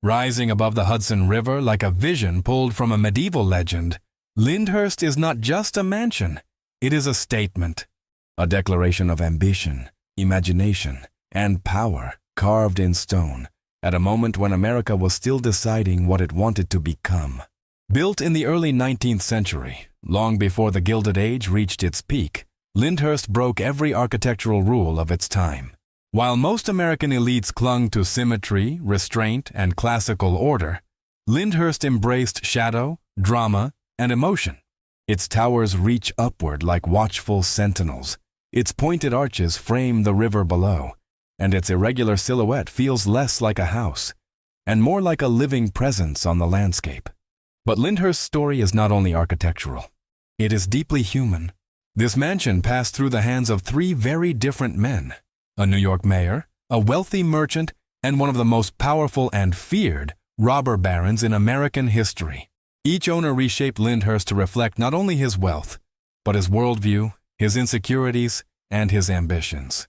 Rising above the Hudson River like a vision pulled from a medieval legend, Lyndhurst is not just a mansion, it is a statement, a declaration of ambition, imagination, and power carved in stone at a moment when America was still deciding what it wanted to become. Built in the early 19th century, long before the Gilded Age reached its peak, Lyndhurst broke every architectural rule of its time. While most American elites clung to symmetry, restraint, and classical order, Lyndhurst embraced shadow, drama, and emotion. Its towers reach upward like watchful sentinels, its pointed arches frame the river below, and its irregular silhouette feels less like a house and more like a living presence on the landscape. But Lyndhurst's story is not only architectural. It is deeply human. This mansion passed through the hands of three very different men: a New York mayor, a wealthy merchant, and one of the most powerful and feared robber barons in American history. Each owner reshaped Lyndhurst to reflect not only his wealth, but his worldview, his insecurities, and his ambitions.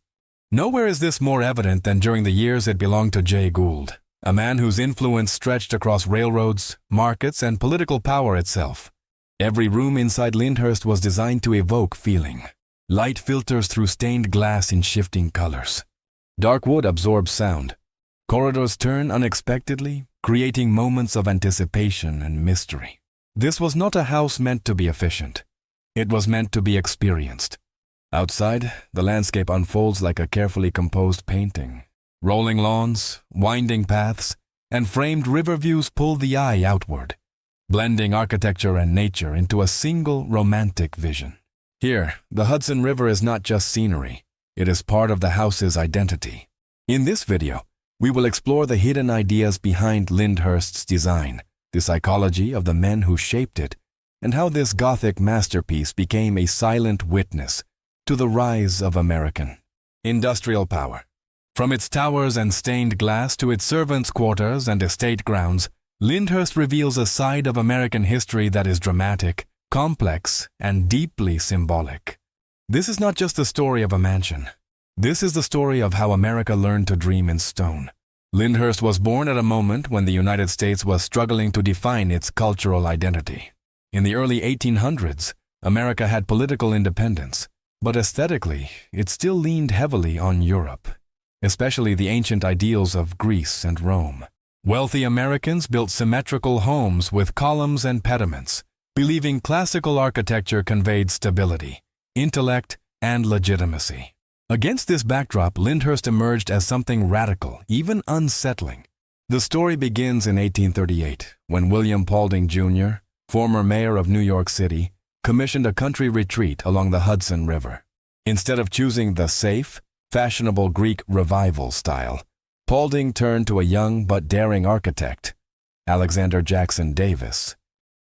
Nowhere is this more evident than during the years it belonged to Jay Gould, a man whose influence stretched across railroads, markets, and political power itself. Every room inside Lyndhurst was designed to evoke feeling. Light filters through stained glass in shifting colors. Dark wood absorbs sound. Corridors turn unexpectedly, creating moments of anticipation and mystery. This was not a house meant to be efficient. It was meant to be experienced. Outside, the landscape unfolds like a carefully composed painting. Rolling lawns, winding paths, and framed river views pull the eye outward, blending architecture and nature into a single romantic vision. Here, the Hudson River is not just scenery, it is part of the house's identity. In this video, we will explore the hidden ideas behind Lyndhurst's design, the psychology of the men who shaped it, and how this Gothic masterpiece became a silent witness to the rise of American industrial power. From its towers and stained glass to its servants' quarters and estate grounds, Lyndhurst reveals a side of American history that is dramatic, complex, and deeply symbolic. This is not just the story of a mansion. This is the story of how America learned to dream in stone. Lyndhurst was born at a moment when the United States was struggling to define its cultural identity. In the early 1800s, America had political independence, but aesthetically, it still leaned heavily on Europe, especially the ancient ideals of Greece and Rome. Wealthy Americans built symmetrical homes with columns and pediments, believing classical architecture conveyed stability, intellect, and legitimacy. Against this backdrop, Lyndhurst emerged as something radical, even unsettling. The story begins in 1838, when William Paulding Jr., former mayor of New York City, commissioned a country retreat along the Hudson River. Instead of choosing the safe, fashionable Greek Revival style, Paulding turned to a young but daring architect, Alexander Jackson Davis.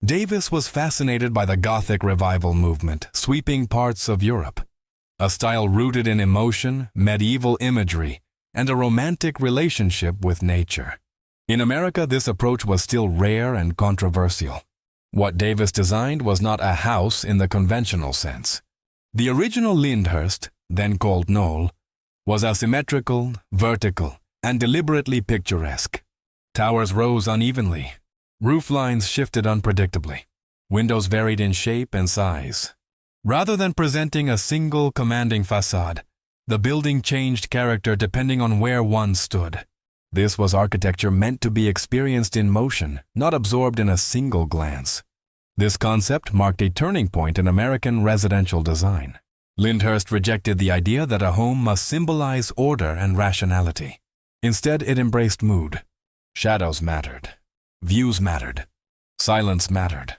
Davis was fascinated by the Gothic Revival movement, sweeping parts of Europe. A style rooted in emotion, medieval imagery, and a romantic relationship with nature. In America, this approach was still rare and controversial. What Davis designed was not a house in the conventional sense. The original Lyndhurst, then called Knoll, was asymmetrical, vertical, and deliberately picturesque. Towers rose unevenly. Roof lines shifted unpredictably. Windows varied in shape and size. Rather than presenting a single commanding facade, the building changed character depending on where one stood. This was architecture meant to be experienced in motion, not absorbed in a single glance. This concept marked a turning point in American residential design. Lyndhurst rejected the idea that a home must symbolize order and rationality. Instead, it embraced mood. Shadows mattered. Views mattered. Silence mattered.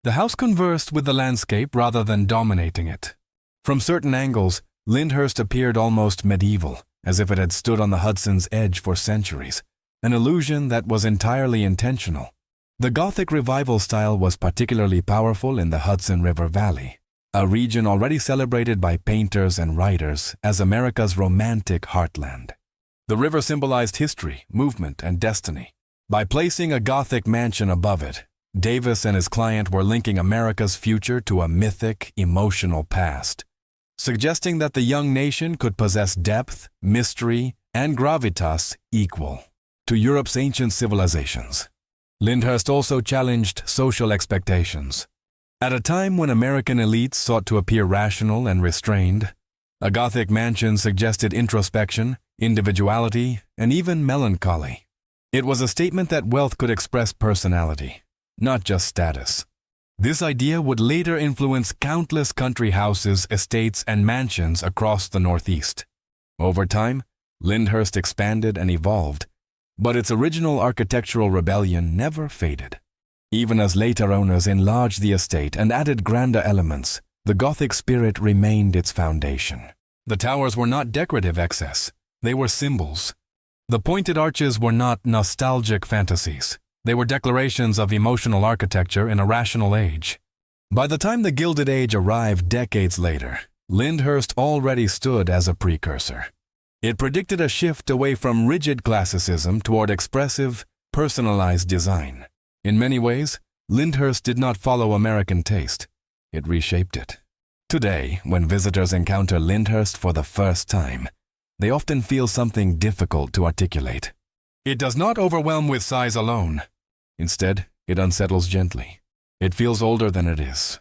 The house conversed with the landscape rather than dominating it. From certain angles, Lyndhurst appeared almost medieval, as if it had stood on the Hudson's edge for centuries, an illusion that was entirely intentional. The Gothic Revival style was particularly powerful in the Hudson River Valley, a region already celebrated by painters and writers as America's romantic heartland. The river symbolized history, movement, and destiny. By placing a Gothic mansion above it, Davis and his client were linking America's future to a mythic, emotional past, suggesting that the young nation could possess depth, mystery, and gravitas equal. to Europe's ancient civilizations. Lyndhurst also challenged social expectations. At a time when American elites sought to appear rational and restrained, a Gothic mansion suggested introspection, individuality, and even melancholy. It was a statement that wealth could express personality, not just status. This idea would later influence countless country houses, estates, and mansions across the Northeast. Over time, Lyndhurst expanded and evolved, but its original architectural rebellion never faded. Even as later owners enlarged the estate and added grander elements, the Gothic spirit remained its foundation. The towers were not decorative excess, they were symbols. The pointed arches were not nostalgic fantasies. They were declarations of emotional architecture in a rational age. By the time the Gilded Age arrived decades later, Lyndhurst already stood as a precursor. It predicted a shift away from rigid classicism toward expressive, personalized design. In many ways, Lyndhurst did not follow American taste. It reshaped it. Today, when visitors encounter Lyndhurst for the first time, they often feel something difficult to articulate. It does not overwhelm with size alone. Instead, it unsettles gently. It feels older than it is,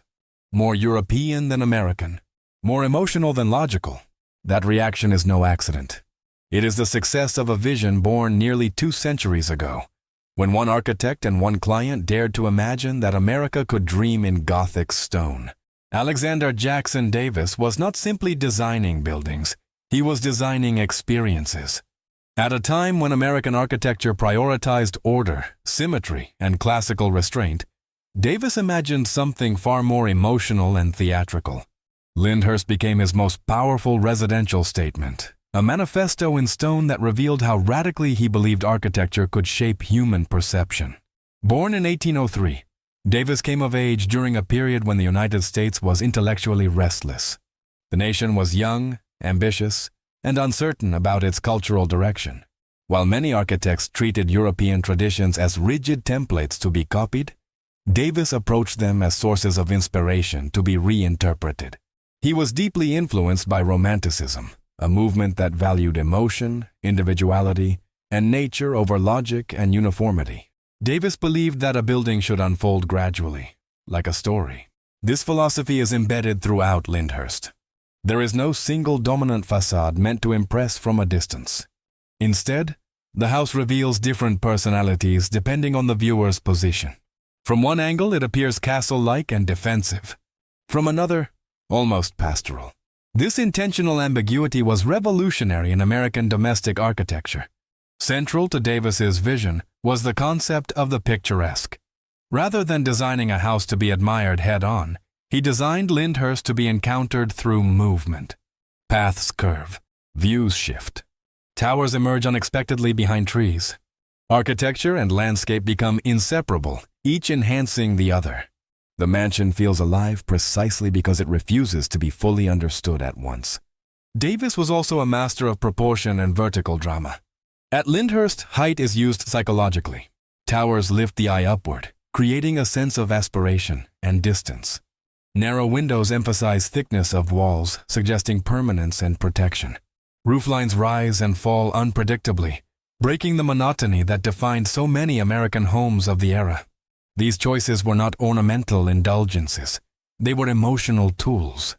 more European than American, more emotional than logical. That reaction is no accident. It is the success of a vision born nearly 2 centuries ago, when one architect and one client dared to imagine that America could dream in Gothic stone. Alexander Jackson Davis was not simply designing buildings, he was designing experiences. At a time when American architecture prioritized order, symmetry, and classical restraint, Davis imagined something far more emotional and theatrical. Lyndhurst became his most powerful residential statement, a manifesto in stone that revealed how radically he believed architecture could shape human perception. Born in 1803, Davis came of age during a period when the United States was intellectually restless. The nation was young, ambitious, and uncertain about its cultural direction. While many architects treated European traditions as rigid templates to be copied, Davis approached them as sources of inspiration to be reinterpreted. He was deeply influenced by Romanticism, a movement that valued emotion, individuality, and nature over logic and uniformity. Davis believed that a building should unfold gradually, like a story. This philosophy is embedded throughout Lyndhurst. There is no single dominant facade meant to impress from a distance. Instead, the house reveals different personalities depending on the viewer's position. From one angle, it appears castle-like and defensive. From another, almost pastoral. This intentional ambiguity was revolutionary in American domestic architecture. Central to Davis's vision was the concept of the picturesque. Rather than designing a house to be admired head-on, he designed Lyndhurst to be encountered through movement. Paths curve, views shift. Towers emerge unexpectedly behind trees. Architecture and landscape become inseparable, each enhancing the other. The mansion feels alive precisely because it refuses to be fully understood at once. Davis was also a master of proportion and vertical drama. At Lyndhurst, height is used psychologically. Towers lift the eye upward, creating a sense of aspiration and distance. Narrow windows emphasize thickness of walls, suggesting permanence and protection. Rooflines rise and fall unpredictably, breaking the monotony that defined so many American homes of the era. These choices were not ornamental indulgences. They were emotional tools.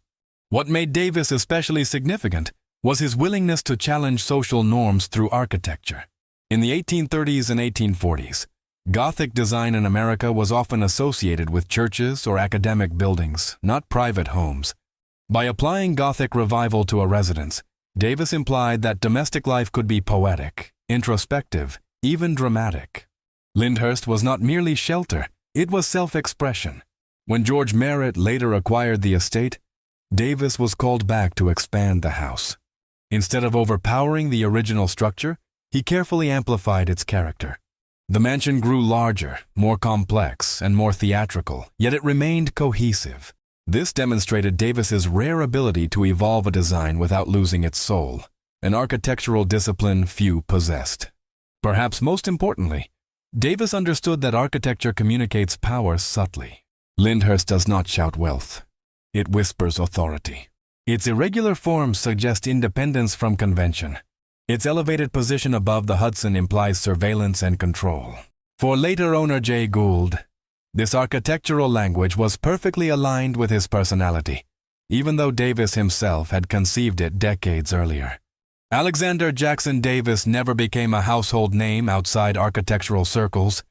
What made Davis especially significant was his willingness to challenge social norms through architecture. In the 1830s and 1840s, Gothic design in America was often associated with churches or academic buildings, not private homes. By applying Gothic Revival to a residence, Davis implied that domestic life could be poetic, introspective, even dramatic. Lyndhurst was not merely shelter, it was self-expression. When George Merritt later acquired the estate, Davis was called back to expand the house. Instead of overpowering the original structure, he carefully amplified its character. The mansion grew larger, more complex, and more theatrical, yet it remained cohesive. This demonstrated Davis's rare ability to evolve a design without losing its soul, an architectural discipline few possessed. Perhaps most importantly, Davis understood that architecture communicates power subtly. Lyndhurst does not shout wealth. It whispers authority. Its irregular forms suggest independence from convention. Its elevated position above the Hudson implies surveillance and control. For later owner Jay Gould, this architectural language was perfectly aligned with his personality, even though Davis himself had conceived it decades earlier. Alexander Jackson Davis never became a household name outside architectural circles,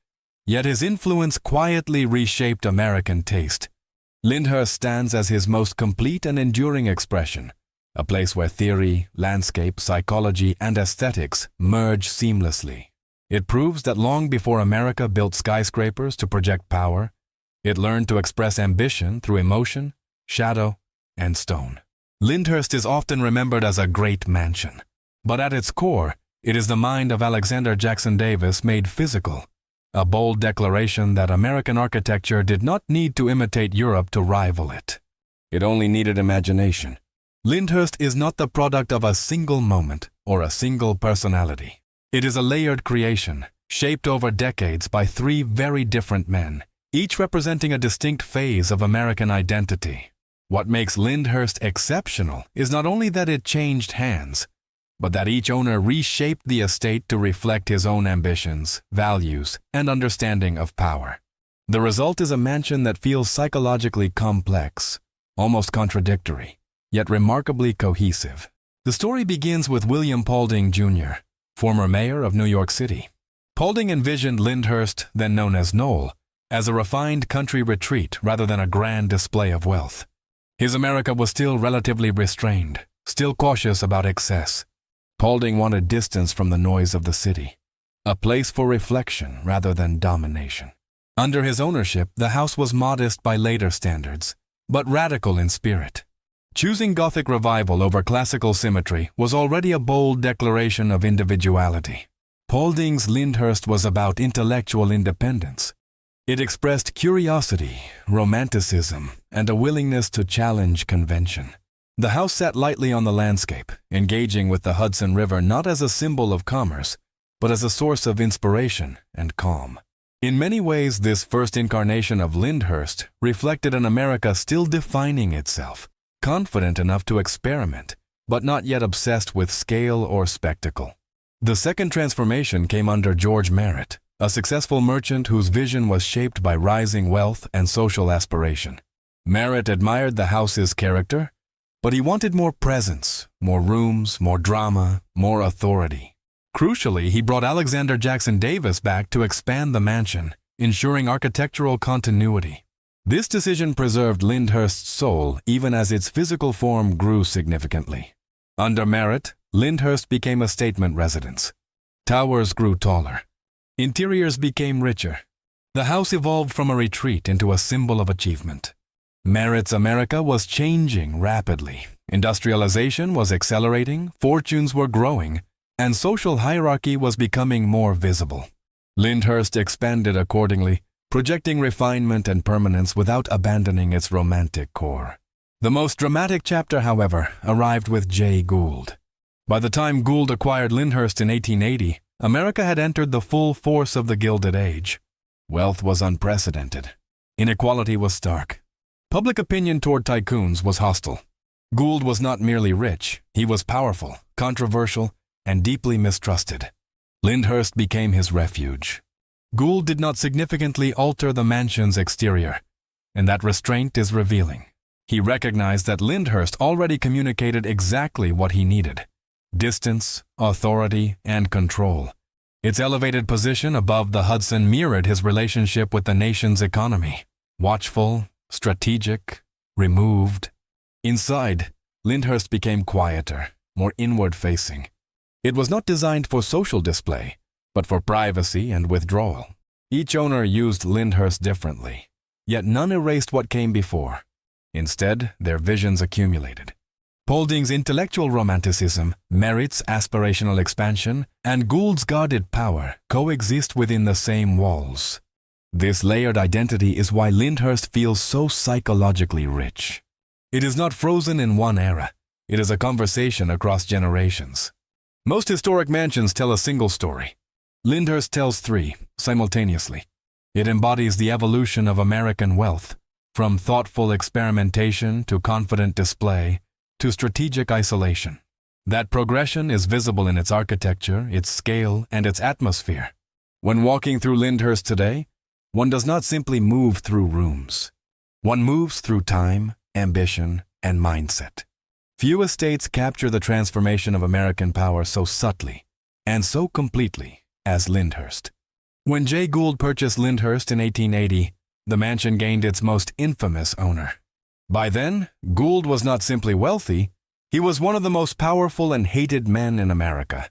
yet his influence quietly reshaped American taste. Lyndhurst stands as his most complete and enduring expression, a place where theory, landscape, psychology, and aesthetics merge seamlessly. It proves that long before America built skyscrapers to project power, it learned to express ambition through emotion, shadow, and stone. Lyndhurst is often remembered as a great mansion, but at its core, it is the mind of Alexander Jackson Davis made physical, a bold declaration that American architecture did not need to imitate Europe to rival it. It only needed imagination. Lyndhurst is not the product of a single moment or a single personality. It is a layered creation, shaped over decades by three very different men, each representing a distinct phase of American identity. What makes Lyndhurst exceptional is not only that it changed hands, but that each owner reshaped the estate to reflect his own ambitions, values, and understanding of power. The result is a mansion that feels psychologically complex, almost contradictory, yet remarkably cohesive. The story begins with William Paulding, Jr., former mayor of New York City. Paulding envisioned Lyndhurst, then known as Knoll, as a refined country retreat rather than a grand display of wealth. His America was still relatively restrained, still cautious about excess. Paulding wanted distance from the noise of the city, a place for reflection rather than domination. Under his ownership, the house was modest by later standards, but radical in spirit. Choosing Gothic Revival over classical symmetry was already a bold declaration of individuality. Paulding's Lyndhurst was about intellectual independence. It expressed curiosity, romanticism, and a willingness to challenge convention. The house sat lightly on the landscape, engaging with the Hudson River not as a symbol of commerce, but as a source of inspiration and calm. In many ways, this first incarnation of Lyndhurst reflected an America still defining itself, confident enough to experiment, but not yet obsessed with scale or spectacle. The second transformation came under George Merritt, a successful merchant whose vision was shaped by rising wealth and social aspiration. Merritt admired the house's character, but he wanted more presence, more rooms, more drama, more authority. Crucially, he brought Alexander Jackson Davis back to expand the mansion, ensuring architectural continuity. This decision preserved Lyndhurst's soul even as its physical form grew significantly. Under Merritt, Lyndhurst became a statement residence. Towers grew taller. Interiors became richer. The house evolved from a retreat into a symbol of achievement. Merritt's America was changing rapidly. Industrialization was accelerating, fortunes were growing, and social hierarchy was becoming more visible. Lyndhurst expanded accordingly, projecting refinement and permanence without abandoning its romantic core. The most dramatic chapter, however, arrived with Jay Gould. By the time Gould acquired Lyndhurst in 1880, America had entered the full force of the Gilded Age. Wealth was unprecedented. Inequality was stark. Public opinion toward tycoons was hostile. Gould was not merely rich, he was powerful, controversial, and deeply mistrusted. Lyndhurst became his refuge. Gould did not significantly alter the mansion's exterior, and that restraint is revealing. He recognized that Lyndhurst already communicated exactly what he needed: distance, authority, and control. Its elevated position above the Hudson mirrored his relationship with the nation's economy: watchful, strategic, removed. Inside, Lyndhurst became quieter, more inward-facing. It was not designed for social display, but for privacy and withdrawal. Each owner used Lyndhurst differently, yet none erased what came before. Instead, their visions accumulated. Paulding's intellectual romanticism, Merritt's aspirational expansion, and Gould's guarded power coexist within the same walls. This layered identity is why Lyndhurst feels so psychologically rich. It is not frozen in one era. It is a conversation across generations. Most historic mansions tell a single story. Lyndhurst tells three, simultaneously. It embodies the evolution of American wealth, from thoughtful experimentation to confident display to strategic isolation. That progression is visible in its architecture, its scale, and its atmosphere. When walking through Lyndhurst today, one does not simply move through rooms. One moves through time, ambition, and mindset. Few estates capture the transformation of American power so subtly and so completely as Lyndhurst. When Jay Gould purchased Lyndhurst in 1880, the mansion gained its most infamous owner. By then, Gould was not simply wealthy, he was one of the most powerful and hated men in America.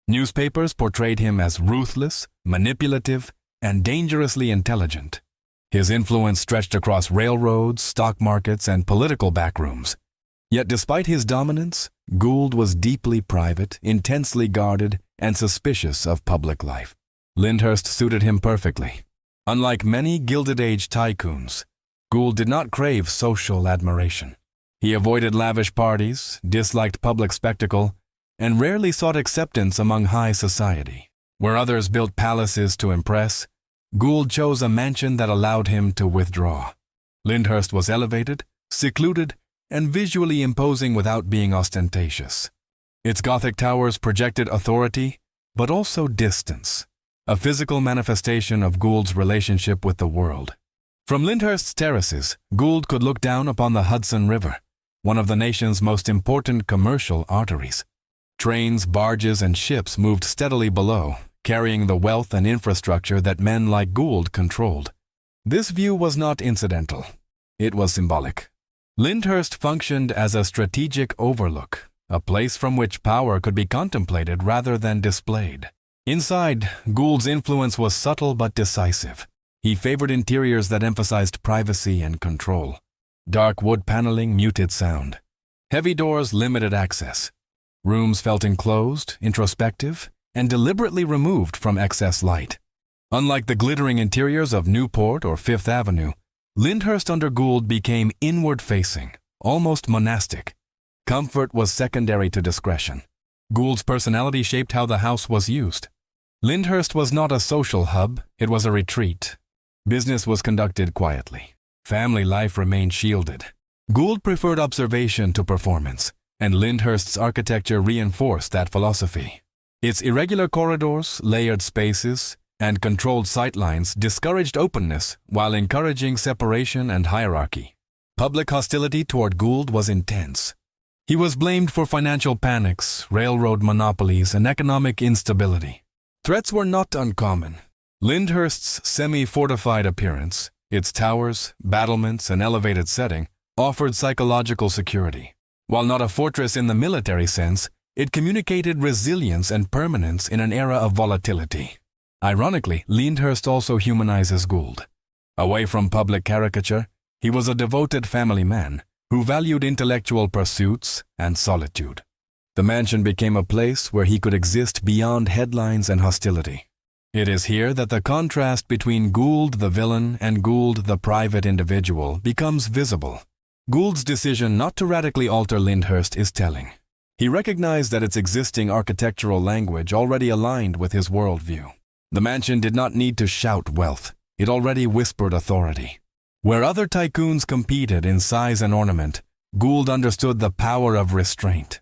Newspapers portrayed him as ruthless, manipulative, and dangerously intelligent. His influence stretched across railroads, stock markets, and political backrooms. Yet despite his dominance, Gould was deeply private, intensely guarded, and suspicious of public life. Lyndhurst suited him perfectly. Unlike many Gilded Age tycoons, Gould did not crave social admiration. He avoided lavish parties, disliked public spectacle, and rarely sought acceptance among high society. Where others built palaces to impress, Gould chose a mansion that allowed him to withdraw. Lyndhurst was elevated, secluded, and visually imposing without being ostentatious. Its Gothic towers projected authority, but also distance, a physical manifestation of Gould's relationship with the world. From Lyndhurst's terraces, Gould could look down upon the Hudson River, one of the nation's most important commercial arteries. Trains, barges, and ships moved steadily below, carrying the wealth and infrastructure that men like Gould controlled. This view was not incidental. It was symbolic. Lyndhurst functioned as a strategic overlook, a place from which power could be contemplated rather than displayed. Inside, Gould's influence was subtle but decisive. He favored interiors that emphasized privacy and control. Dark wood paneling muted sound. Heavy doors limited access. Rooms felt enclosed, introspective, and deliberately removed from excess light. Unlike the glittering interiors of Newport or Fifth Avenue, Lyndhurst under Gould became inward-facing, almost monastic. Comfort was secondary to discretion. Gould's personality shaped how the house was used. Lyndhurst was not a social hub, it was a retreat. Business was conducted quietly. Family life remained shielded. Gould preferred observation to performance, and Lyndhurst's architecture reinforced that philosophy. Its irregular corridors, layered spaces, and controlled sightlines discouraged openness while encouraging separation and hierarchy. Public hostility toward Gould was intense. He was blamed for financial panics, railroad monopolies, and economic instability. Threats were not uncommon. Lyndhurst's semi-fortified appearance, its towers, battlements, and elevated setting, offered psychological security. While not a fortress in the military sense, it communicated resilience and permanence in an era of volatility. Ironically, Lyndhurst also humanizes Gould. Away from public caricature, he was a devoted family man who valued intellectual pursuits and solitude. The mansion became a place where he could exist beyond headlines and hostility. It is here that the contrast between Gould the villain and Gould the private individual becomes visible. Gould's decision not to radically alter Lyndhurst is telling. He recognized that its existing architectural language already aligned with his worldview. The mansion did not need to shout wealth. It already whispered authority. Where other tycoons competed in size and ornament, Gould understood the power of restraint.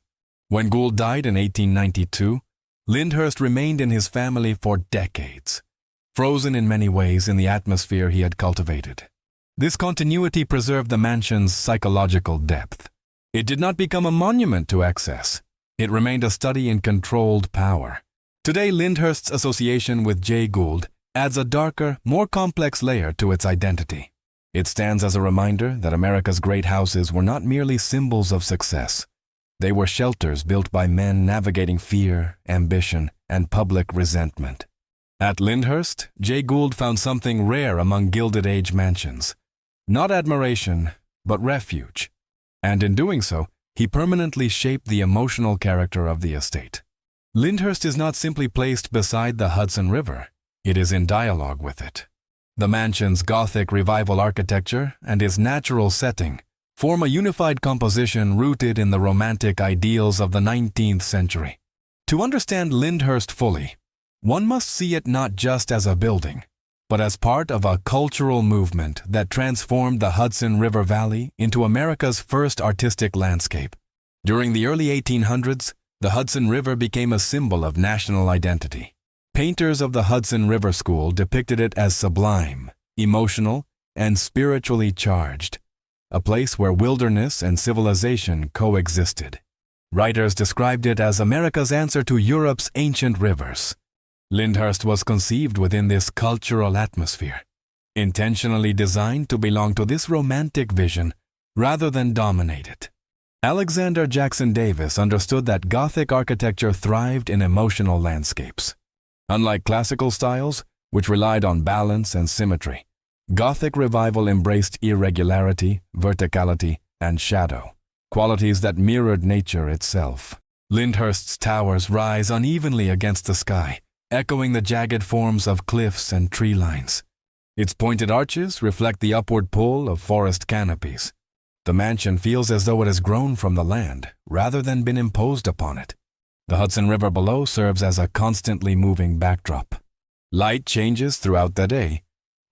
When Gould died in 1892, Lyndhurst remained in his family for decades, frozen in many ways in the atmosphere he had cultivated. This continuity preserved the mansion's psychological depth. It did not become a monument to excess. It remained a study in controlled power. Today, Lyndhurst's association with Jay Gould adds a darker, more complex layer to its identity. It stands as a reminder that America's great houses were not merely symbols of success. They were shelters built by men navigating fear, ambition, and public resentment. At Lyndhurst, Jay Gould found something rare among Gilded Age mansions. Not admiration, but refuge. And in doing so, he permanently shaped the emotional character of the estate. Lyndhurst is not simply placed beside the Hudson River, it is in dialogue with it. The mansion's Gothic Revival architecture and its natural setting form a unified composition rooted in the romantic ideals of the 19th century. To understand Lyndhurst fully, one must see it not just as a building, but as part of a cultural movement that transformed the Hudson River Valley into America's first artistic landscape. During the early 1800s, The Hudson River became a symbol of national identity. Painters of the Hudson River School depicted it as sublime, emotional, and spiritually charged, a place where wilderness and civilization coexisted. Writers described it as America's answer to Europe's ancient rivers. Lyndhurst was conceived within this cultural atmosphere, intentionally designed to belong to this romantic vision rather than dominate it. Alexander Jackson Davis understood that Gothic architecture thrived in emotional landscapes. Unlike classical styles, which relied on balance and symmetry, Gothic Revival embraced irregularity, verticality, and shadow, qualities that mirrored nature itself. Lyndhurst's towers rise unevenly against the sky, echoing the jagged forms of cliffs and tree lines. Its pointed arches reflect the upward pull of forest canopies. The mansion feels as though it has grown from the land, rather than been imposed upon it. The Hudson River below serves as a constantly moving backdrop. Light changes throughout the day,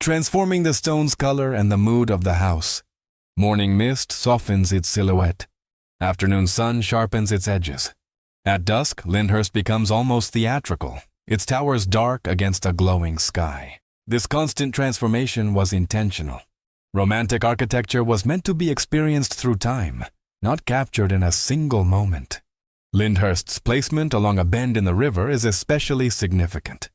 transforming the stone's color and the mood of the house. Morning mist softens its silhouette. Afternoon sun sharpens its edges. At dusk, Lyndhurst becomes almost theatrical, its towers dark against a glowing sky. This constant transformation was intentional. Romantic architecture was meant to be experienced through time, not captured in a single moment. Lyndhurst's placement along a bend in the river is especially significant.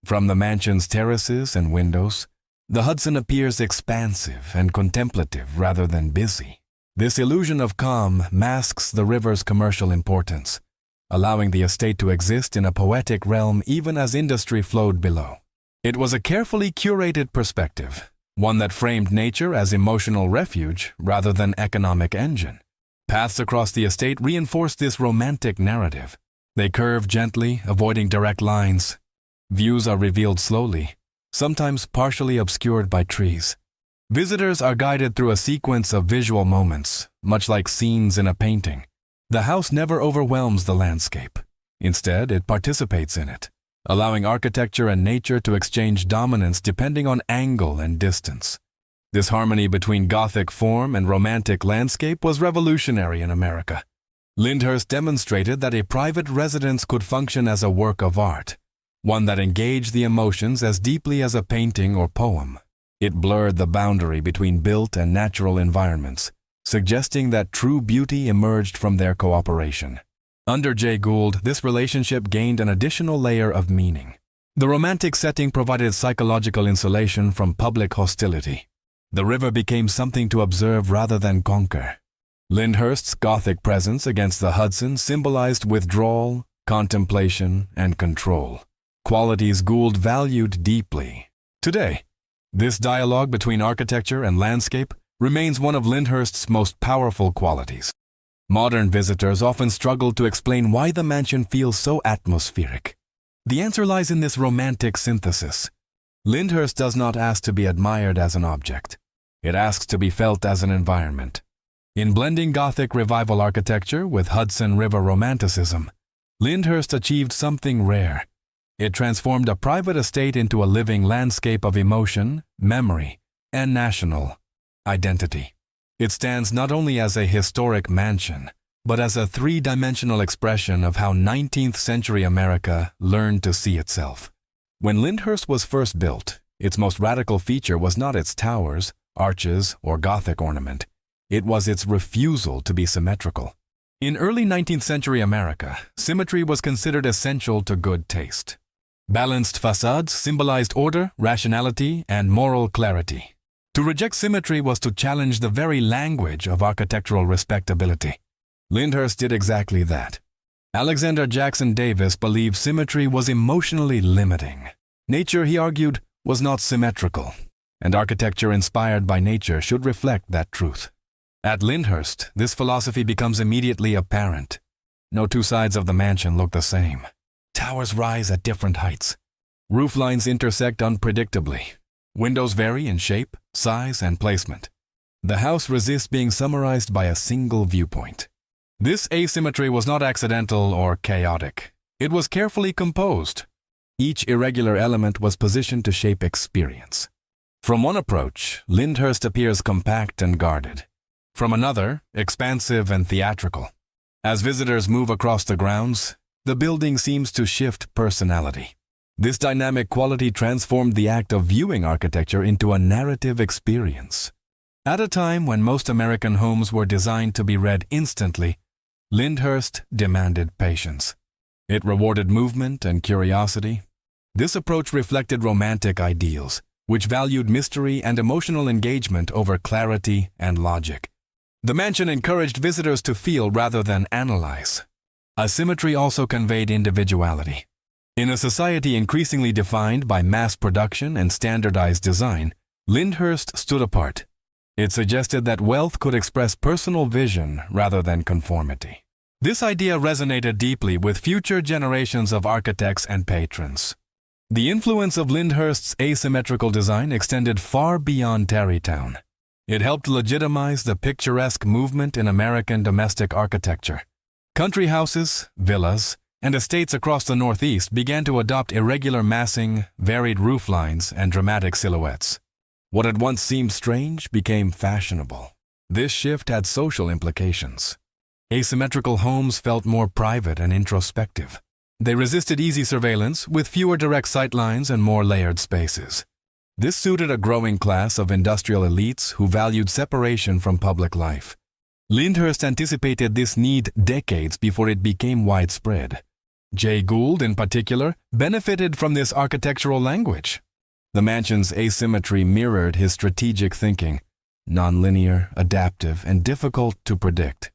From the mansion's terraces and windows, the Hudson appears expansive and contemplative rather than busy. This illusion of calm masks the river's commercial importance, allowing the estate to exist in a poetic realm even as industry flowed below. It was a carefully curated perspective, one that framed nature as emotional refuge rather than economic engine. Paths across the estate reinforced this romantic narrative. They curve gently, avoiding direct lines. Views are revealed slowly, sometimes partially obscured by trees. Visitors are guided through a sequence of visual moments, much like scenes in a painting. The house never overwhelms the landscape. Instead, it participates in it, allowing architecture and nature to exchange dominance depending on angle and distance. This harmony between Gothic form and romantic landscape was revolutionary in America. Lyndhurst demonstrated that a private residence could function as a work of art, one that engaged the emotions as deeply as a painting or poem. It blurred the boundary between built and natural environments, suggesting that true beauty emerged from their cooperation. Under Jay Gould, this relationship gained an additional layer of meaning. The romantic setting provided psychological insulation from public hostility. The river became something to observe rather than conquer. Lyndhurst's Gothic presence against the Hudson symbolized withdrawal, contemplation, and control, qualities Gould valued deeply. Today, this dialogue between architecture and landscape remains one of Lyndhurst's most powerful qualities. Modern visitors often struggle to explain why the mansion feels so atmospheric. The answer lies in this romantic synthesis. Lyndhurst does not ask to be admired as an object. It asks to be felt as an environment. In blending Gothic Revival architecture with Hudson River romanticism, Lyndhurst achieved something rare. It transformed a private estate into a living landscape of emotion, memory, and national identity. It stands not only as a historic mansion, but as a three-dimensional expression of how 19th century America learned to see itself. When Lyndhurst was first built, its most radical feature was not its towers, arches, or Gothic ornament. It was its refusal to be symmetrical. In early 19th century America, symmetry was considered essential to good taste. Balanced facades symbolized order, rationality, and moral clarity. To reject symmetry was to challenge the very language of architectural respectability. Lyndhurst did exactly that. Alexander Jackson Davis believed symmetry was emotionally limiting. Nature, he argued, was not symmetrical, and architecture inspired by nature should reflect that truth. At Lyndhurst, this philosophy becomes immediately apparent. No two sides of the mansion look the same. Towers rise at different heights. Roof lines intersect unpredictably. Windows vary in shape, size, and placement. The house resists being summarized by a single viewpoint. This asymmetry was not accidental or chaotic. It was carefully composed. Each irregular element was positioned to shape experience. From one approach, Lyndhurst appears compact and guarded. From another, expansive and theatrical. As visitors move across the grounds, the building seems to shift personality. This dynamic quality transformed the act of viewing architecture into a narrative experience. At a time when most American homes were designed to be read instantly, Lyndhurst demanded patience. It rewarded movement and curiosity. This approach reflected romantic ideals, which valued mystery and emotional engagement over clarity and logic. The mansion encouraged visitors to feel rather than analyze. Asymmetry also conveyed individuality. In a society increasingly defined by mass production and standardized design, Lyndhurst stood apart. It suggested that wealth could express personal vision rather than conformity. This idea resonated deeply with future generations of architects and patrons. The influence of Lyndhurst's asymmetrical design extended far beyond Tarrytown. It helped legitimize the picturesque movement in American domestic architecture. Country houses, villas, and estates across the Northeast began to adopt irregular massing, varied roof lines, and dramatic silhouettes. What had once seemed strange became fashionable. This shift had social implications. Asymmetrical homes felt more private and introspective. They resisted easy surveillance with fewer direct sightlines and more layered spaces. This suited a growing class of industrial elites who valued separation from public life. Lyndhurst anticipated this need decades before it became widespread. Jay Gould, in particular, benefited from this architectural language. The mansion's asymmetry mirrored his strategic thinking, nonlinear, adaptive, and difficult to predict.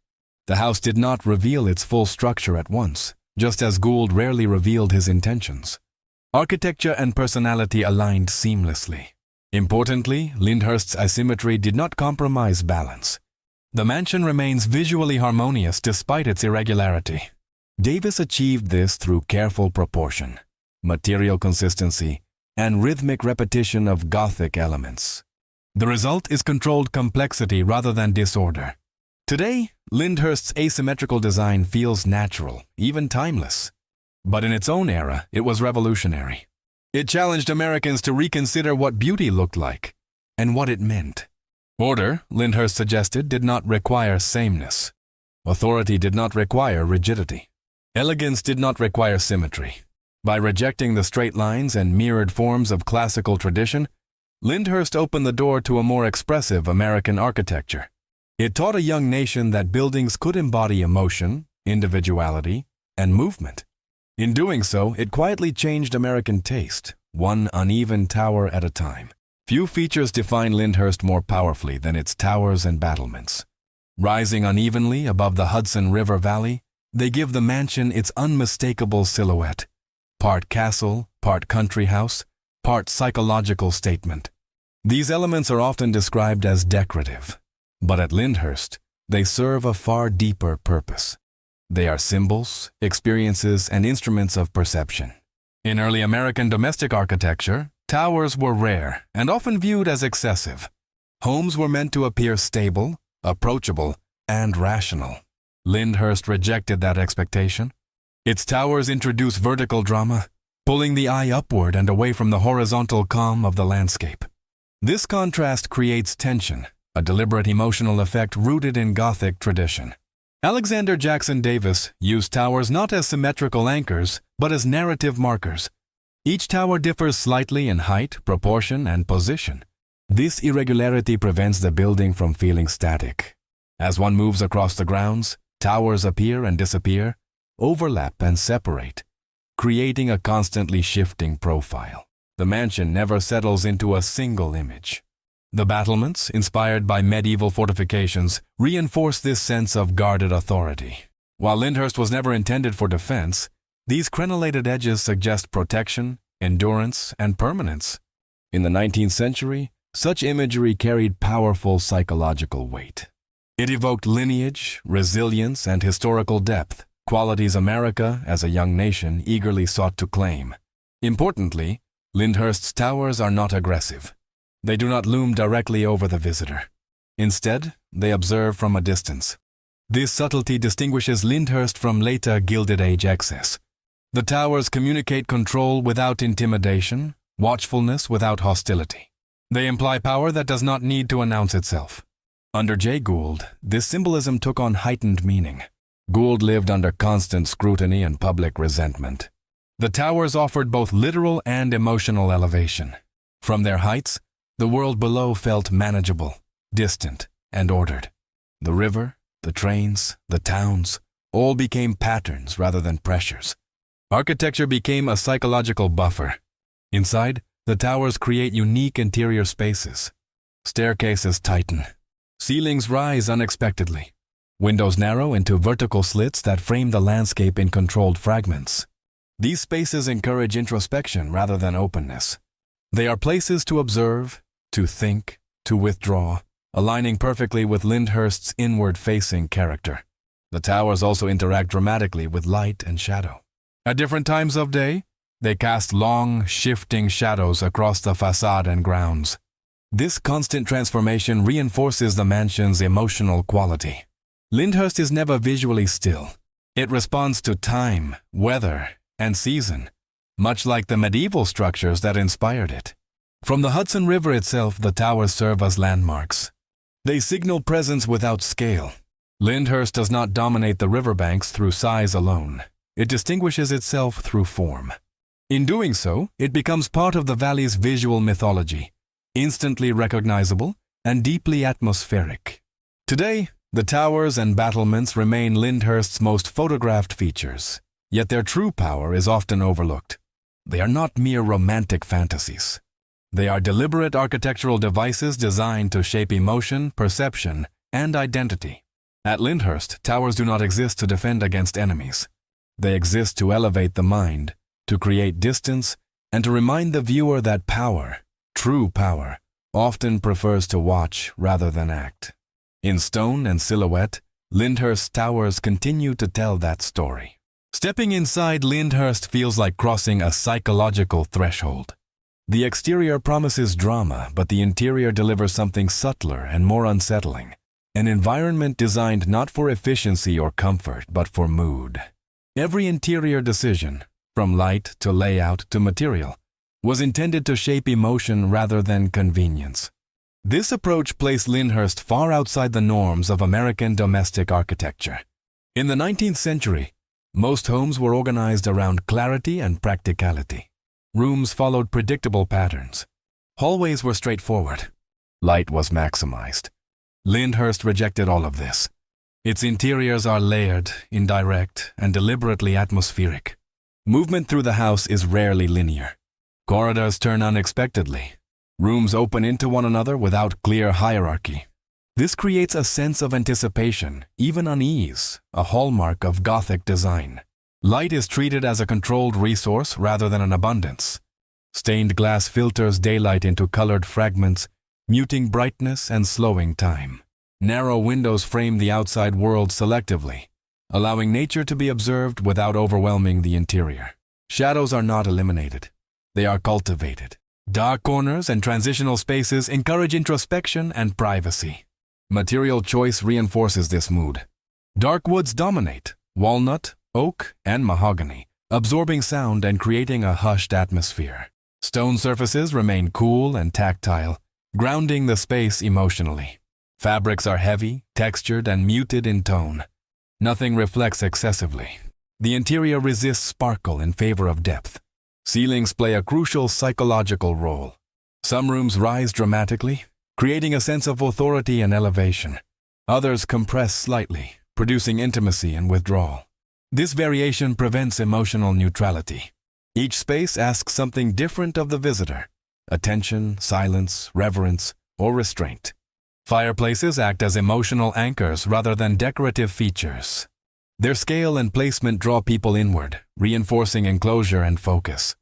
The house did not reveal its full structure at once, just as Gould rarely revealed his intentions. Architecture and personality aligned seamlessly. Importantly, Lyndhurst's asymmetry did not compromise balance. The mansion remains visually harmonious despite its irregularity. Davis achieved this through careful proportion, material consistency, and rhythmic repetition of Gothic elements. The result is controlled complexity rather than disorder. Today, Lyndhurst's asymmetrical design feels natural, even timeless. But in its own era, it was revolutionary. It challenged Americans to reconsider what beauty looked like and what it meant. Order, Lyndhurst suggested, did not require sameness. Authority did not require rigidity. Elegance did not require symmetry. By rejecting the straight lines and mirrored forms of classical tradition, Lyndhurst opened the door to a more expressive American architecture. It taught a young nation that buildings could embody emotion, individuality, and movement. In doing so, it quietly changed American taste, one uneven tower at a time. Few features define Lyndhurst more powerfully than its towers and battlements. Rising unevenly above the Hudson River Valley, they give the mansion its unmistakable silhouette. Part castle, part country house, part psychological statement. These elements are often described as decorative, but at Lyndhurst, they serve a far deeper purpose. They are symbols, experiences, and instruments of perception. In early American domestic architecture, towers were rare and often viewed as excessive. Homes were meant to appear stable, approachable, and rational. Lyndhurst rejected that expectation. Its towers introduce vertical drama, pulling the eye upward and away from the horizontal calm of the landscape. This contrast creates tension, a deliberate emotional effect rooted in Gothic tradition. Alexander Jackson Davis used towers not as symmetrical anchors, but as narrative markers. Each tower differs slightly in height, proportion, and position. This irregularity prevents the building from feeling static. As one moves across the grounds, towers appear and disappear, overlap and separate, creating a constantly shifting profile. The mansion never settles into a single image. The battlements, inspired by medieval fortifications, reinforce this sense of guarded authority. While Lyndhurst was never intended for defense, these crenellated edges suggest protection, endurance, and permanence. In the 19th century, such imagery carried powerful psychological weight. It evoked lineage, resilience, and historical depth, qualities America, as a young nation, eagerly sought to claim. Importantly, Lyndhurst's towers are not aggressive. They do not loom directly over the visitor. Instead, they observe from a distance. This subtlety distinguishes Lyndhurst from later Gilded Age excess. The towers communicate control without intimidation, watchfulness without hostility. They imply power that does not need to announce itself. Under Jay Gould, this symbolism took on heightened meaning. Gould lived under constant scrutiny and public resentment. The towers offered both literal and emotional elevation. From their heights, the world below felt manageable, distant, and ordered. The river, the trains, the towns, all became patterns rather than pressures. Architecture became a psychological buffer. Inside, the towers create unique interior spaces. Staircases tighten. Ceilings rise unexpectedly. Windows narrow into vertical slits that frame the landscape in controlled fragments. These spaces encourage introspection rather than openness. They are places to observe, to think, to withdraw, aligning perfectly with Lyndhurst's inward-facing character. The towers also interact dramatically with light and shadow. At different times of day, they cast long, shifting shadows across the facade and grounds. This constant transformation reinforces the mansion's emotional quality. Lyndhurst is never visually still. It responds to time, weather, and season, much like the medieval structures that inspired it. From the Hudson River itself, the towers serve as landmarks. They signal presence without scale. Lyndhurst does not dominate the riverbanks through size alone. It distinguishes itself through form. In doing so, it becomes part of the valley's visual mythology, instantly recognizable and deeply atmospheric. Today, the towers and battlements remain Lyndhurst's most photographed features, yet their true power is often overlooked. They are not mere romantic fantasies. They are deliberate architectural devices designed to shape emotion, perception, and identity. At Lyndhurst, towers do not exist to defend against enemies. They exist to elevate the mind, to create distance, and to remind the viewer that power, true power, often prefers to watch rather than act. In stone and silhouette, Lyndhurst's towers continue to tell that story. Stepping inside Lyndhurst feels like crossing a psychological threshold. The exterior promises drama, but the interior delivers something subtler and more unsettling. An environment designed not for efficiency or comfort, but for mood. Every interior decision, from light to layout to material, was intended to shape emotion rather than convenience. This approach placed Lyndhurst far outside the norms of American domestic architecture. In the 19th century, most homes were organized around clarity and practicality. Rooms followed predictable patterns. Hallways were straightforward. Light was maximized. Lyndhurst rejected all of this. Its interiors are layered, indirect, and deliberately atmospheric. Movement through the house is rarely linear. Corridors turn unexpectedly. Rooms open into one another without clear hierarchy. This creates a sense of anticipation, even unease, a hallmark of Gothic design. Light is treated as a controlled resource rather than an abundance. Stained glass filters daylight into colored fragments, muting brightness and slowing time. Narrow windows frame the outside world selectively, allowing nature to be observed without overwhelming the interior. Shadows are not eliminated. They are cultivated. Dark corners and transitional spaces encourage introspection and privacy. Material choice reinforces this mood. Dark woods dominate: walnut, oak, and mahogany, absorbing sound and creating a hushed atmosphere. Stone surfaces remain cool and tactile, grounding the space emotionally. Fabrics are heavy, textured, and muted in tone. Nothing reflects excessively. The interior resists sparkle in favor of depth. Ceilings play a crucial psychological role. Some rooms rise dramatically, creating a sense of authority and elevation. Others compress slightly, producing intimacy and withdrawal. This variation prevents emotional neutrality. Each space asks something different of the visitor: attention, silence, reverence, or restraint. Fireplaces act as emotional anchors rather than decorative features. Their scale and placement draw people inward, reinforcing enclosure and focus.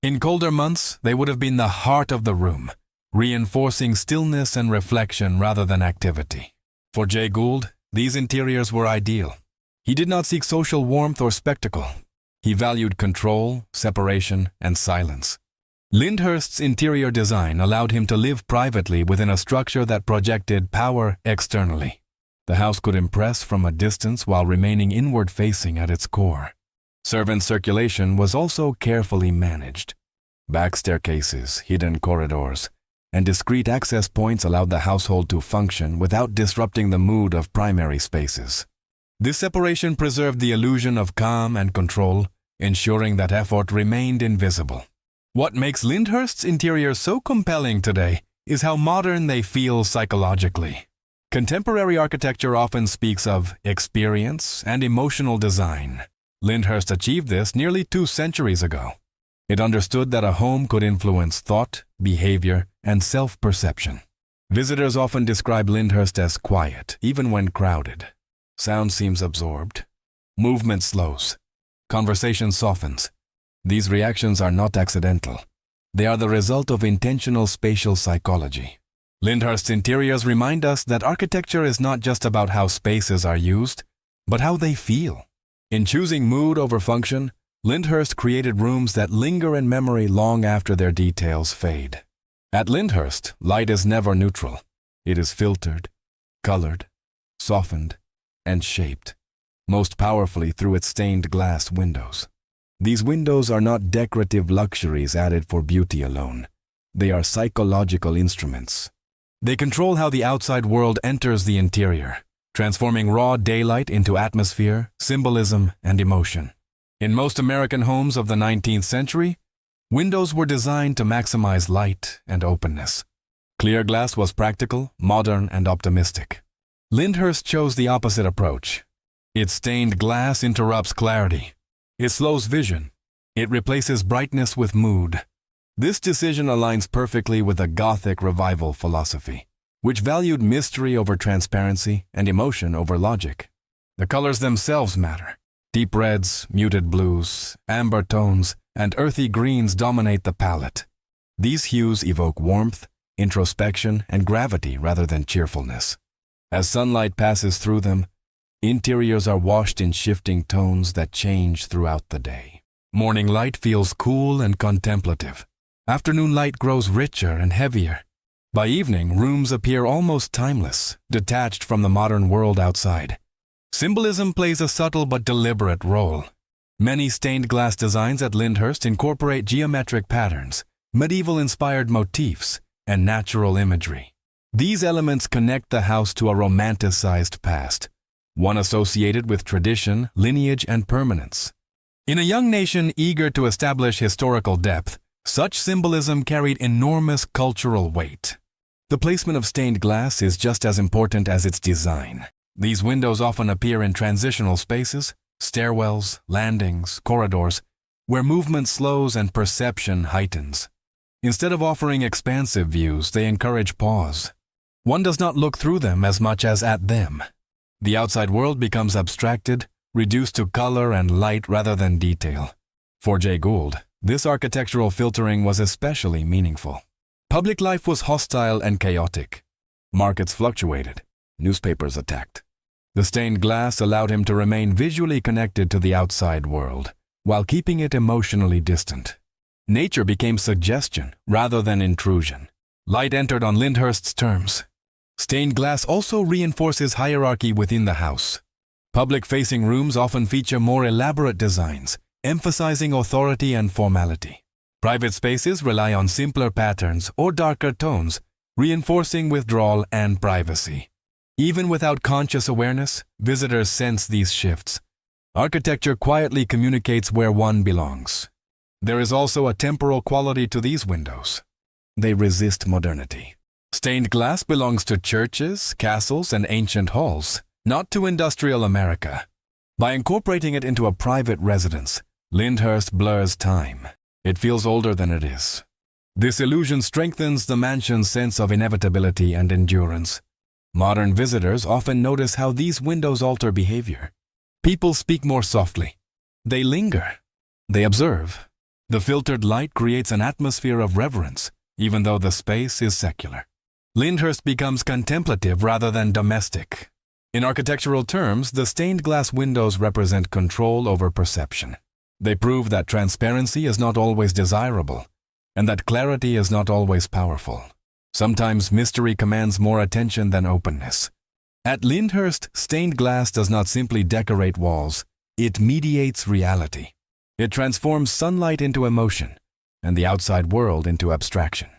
In colder months, they would have been the heart of the room, reinforcing stillness and reflection rather than activity. For Jay Gould, these interiors were ideal. He did not seek social warmth or spectacle. He valued control, separation, and silence. Lyndhurst's interior design allowed him to live privately within a structure that projected power externally. The house could impress from a distance while remaining inward-facing at its core. Servant circulation was also carefully managed. Back staircases, hidden corridors, and discreet access points allowed the household to function without disrupting the mood of primary spaces. This separation preserved the illusion of calm and control, ensuring that effort remained invisible. What makes Lyndhurst's interiors so compelling today is how modern they feel psychologically. Contemporary architecture often speaks of experience and emotional design. Lyndhurst achieved this nearly 2 centuries ago. It understood that a home could influence thought, behavior, and self-perception. Visitors often describe Lyndhurst as quiet, even when crowded. Sound seems absorbed. Movement slows. Conversation softens. These reactions are not accidental. They are the result of intentional spatial psychology. Lyndhurst's interiors remind us that architecture is not just about how spaces are used, but how they feel. In choosing mood over function, Lyndhurst created rooms that linger in memory long after their details fade. At Lyndhurst, light is never neutral. It is filtered, colored, softened, and shaped, most powerfully through its stained glass windows. These windows are not decorative luxuries added for beauty alone. They are psychological instruments. They control how the outside world enters the interior, transforming raw daylight into atmosphere, symbolism, and emotion. In most American homes of the 19th century, windows were designed to maximize light and openness. Clear glass was practical, modern, and optimistic. Lyndhurst chose the opposite approach. Its stained glass interrupts clarity. It slows vision. It replaces brightness with mood. This decision aligns perfectly with the Gothic Revival philosophy, which valued mystery over transparency and emotion over logic. The colors themselves matter. Deep reds, muted blues, amber tones, and earthy greens dominate the palette. These hues evoke warmth, introspection, and gravity rather than cheerfulness. As sunlight passes through them, interiors are washed in shifting tones that change throughout the day. Morning light feels cool and contemplative. Afternoon light grows richer and heavier. By evening, rooms appear almost timeless, detached from the modern world outside. Symbolism plays a subtle but deliberate role. Many stained glass designs at Lyndhurst incorporate geometric patterns, medieval-inspired motifs, and natural imagery. These elements connect the house to a romanticized past, one associated with tradition, lineage, and permanence. In a young nation eager to establish historical depth, such symbolism carried enormous cultural weight. The placement of stained glass is just as important as its design. These windows often appear in transitional spaces, stairwells, landings, corridors, where movement slows and perception heightens. Instead of offering expansive views, they encourage pause. One does not look through them as much as at them. The outside world becomes abstracted, reduced to color and light rather than detail. For Jay Gould, this architectural filtering was especially meaningful. Public life was hostile and chaotic. Markets fluctuated. Newspapers attacked. The stained glass allowed him to remain visually connected to the outside world, while keeping it emotionally distant. Nature became suggestion rather than intrusion. Light entered on Lyndhurst's terms. Stained glass also reinforces hierarchy within the house. Public-facing rooms often feature more elaborate designs, emphasizing authority and formality. Private spaces rely on simpler patterns or darker tones, reinforcing withdrawal and privacy. Even without conscious awareness, visitors sense these shifts. Architecture quietly communicates where one belongs. There is also a temporal quality to these windows. They resist modernity. Stained glass belongs to churches, castles, and ancient halls, not to industrial America. By incorporating it into a private residence, Lyndhurst blurs time. It feels older than it is. This illusion strengthens the mansion's sense of inevitability and endurance. Modern visitors often notice how these windows alter behavior. People speak more softly. They linger. They observe. The filtered light creates an atmosphere of reverence, even though the space is secular. Lyndhurst becomes contemplative rather than domestic. In architectural terms, the stained glass windows represent control over perception. They prove that transparency is not always desirable, and that clarity is not always powerful. Sometimes mystery commands more attention than openness. At Lyndhurst, stained glass does not simply decorate walls, it mediates reality. It transforms sunlight into emotion, and the outside world into abstraction.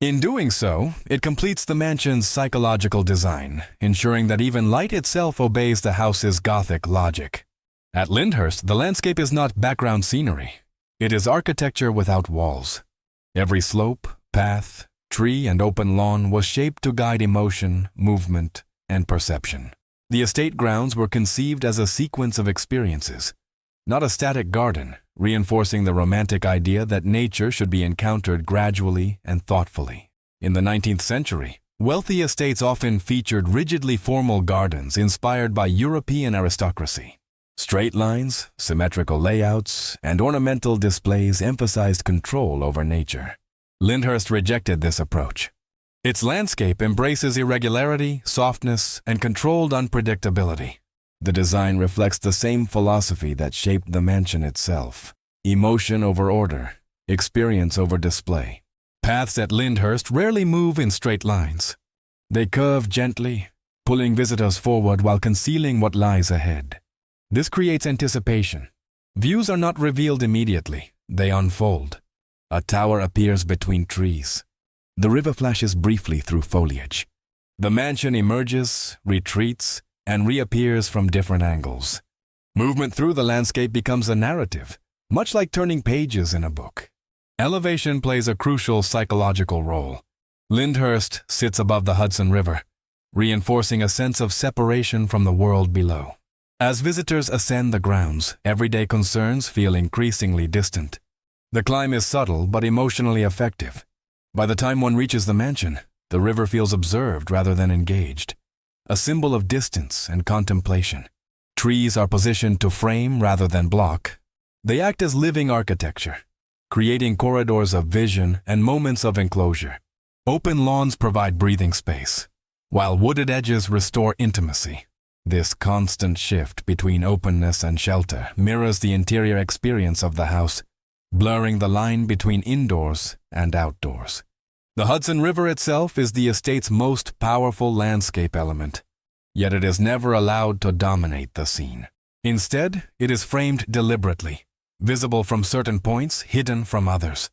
In doing so, it completes the mansion's psychological design, ensuring that even light itself obeys the house's Gothic logic. At Lyndhurst, the landscape is not background scenery. It is architecture without walls. Every slope, path, tree, and open lawn was shaped to guide emotion, movement, and perception. The estate grounds were conceived as a sequence of experiences, not a static garden, reinforcing the romantic idea that nature should be encountered gradually and thoughtfully. In the 19th century, wealthy estates often featured rigidly formal gardens inspired by European aristocracy. Straight lines, symmetrical layouts, and ornamental displays emphasized control over nature. Lyndhurst rejected this approach. Its landscape embraces irregularity, softness, and controlled unpredictability. The design reflects the same philosophy that shaped the mansion itself: emotion over order, experience over display. Paths at Lyndhurst rarely move in straight lines. They curve gently, pulling visitors forward while concealing what lies ahead. This creates anticipation. Views are not revealed immediately, they unfold. A tower appears between trees. The river flashes briefly through foliage. The mansion emerges, retreats, and reappears from different angles. Movement through the landscape becomes a narrative, much like turning pages in a book. Elevation plays a crucial psychological role. Lyndhurst sits above the Hudson River, reinforcing a sense of separation from the world below. As visitors ascend the grounds, everyday concerns feel increasingly distant. The climb is subtle but emotionally effective. By the time one reaches the mansion, the river feels observed rather than engaged, a symbol of distance and contemplation. Trees are positioned to frame rather than block. They act as living architecture, creating corridors of vision and moments of enclosure. Open lawns provide breathing space, while wooded edges restore intimacy. This constant shift between openness and shelter mirrors the interior experience of the house, blurring the line between indoors and outdoors. The Hudson River itself is the estate's most powerful landscape element, yet it is never allowed to dominate the scene. Instead, it is framed deliberately, visible from certain points, hidden from others.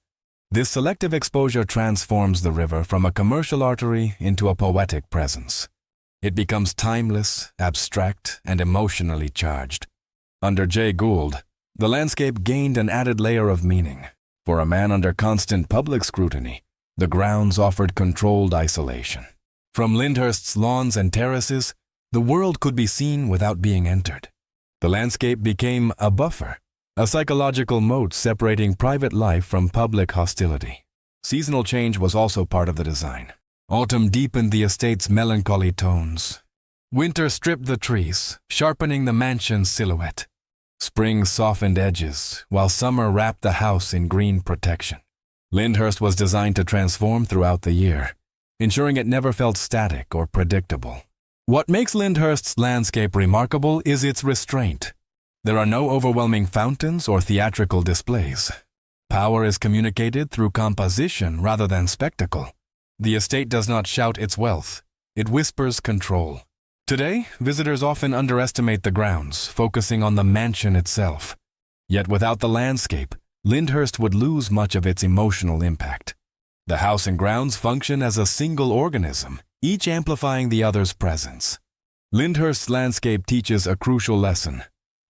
This selective exposure transforms the river from a commercial artery into a poetic presence. It becomes timeless, abstract, and emotionally charged. Under Jay Gould, the landscape gained an added layer of meaning. For a man under constant public scrutiny, the grounds offered controlled isolation. From Lyndhurst's lawns and terraces, the world could be seen without being entered. The landscape became a buffer, a psychological moat separating private life from public hostility. Seasonal change was also part of the design. Autumn deepened the estate's melancholy tones. Winter stripped the trees, sharpening the mansion's silhouette. Spring softened edges, while summer wrapped the house in green protection. Lyndhurst was designed to transform throughout the year, ensuring it never felt static or predictable. What makes Lyndhurst's landscape remarkable is its restraint. There are no overwhelming fountains or theatrical displays. Power is communicated through composition rather than spectacle. The estate does not shout its wealth, it whispers control. Today, visitors often underestimate the grounds, focusing on the mansion itself. Yet without the landscape, Lyndhurst would lose much of its emotional impact. The house and grounds function as a single organism, each amplifying the other's presence. Lyndhurst's landscape teaches a crucial lesson.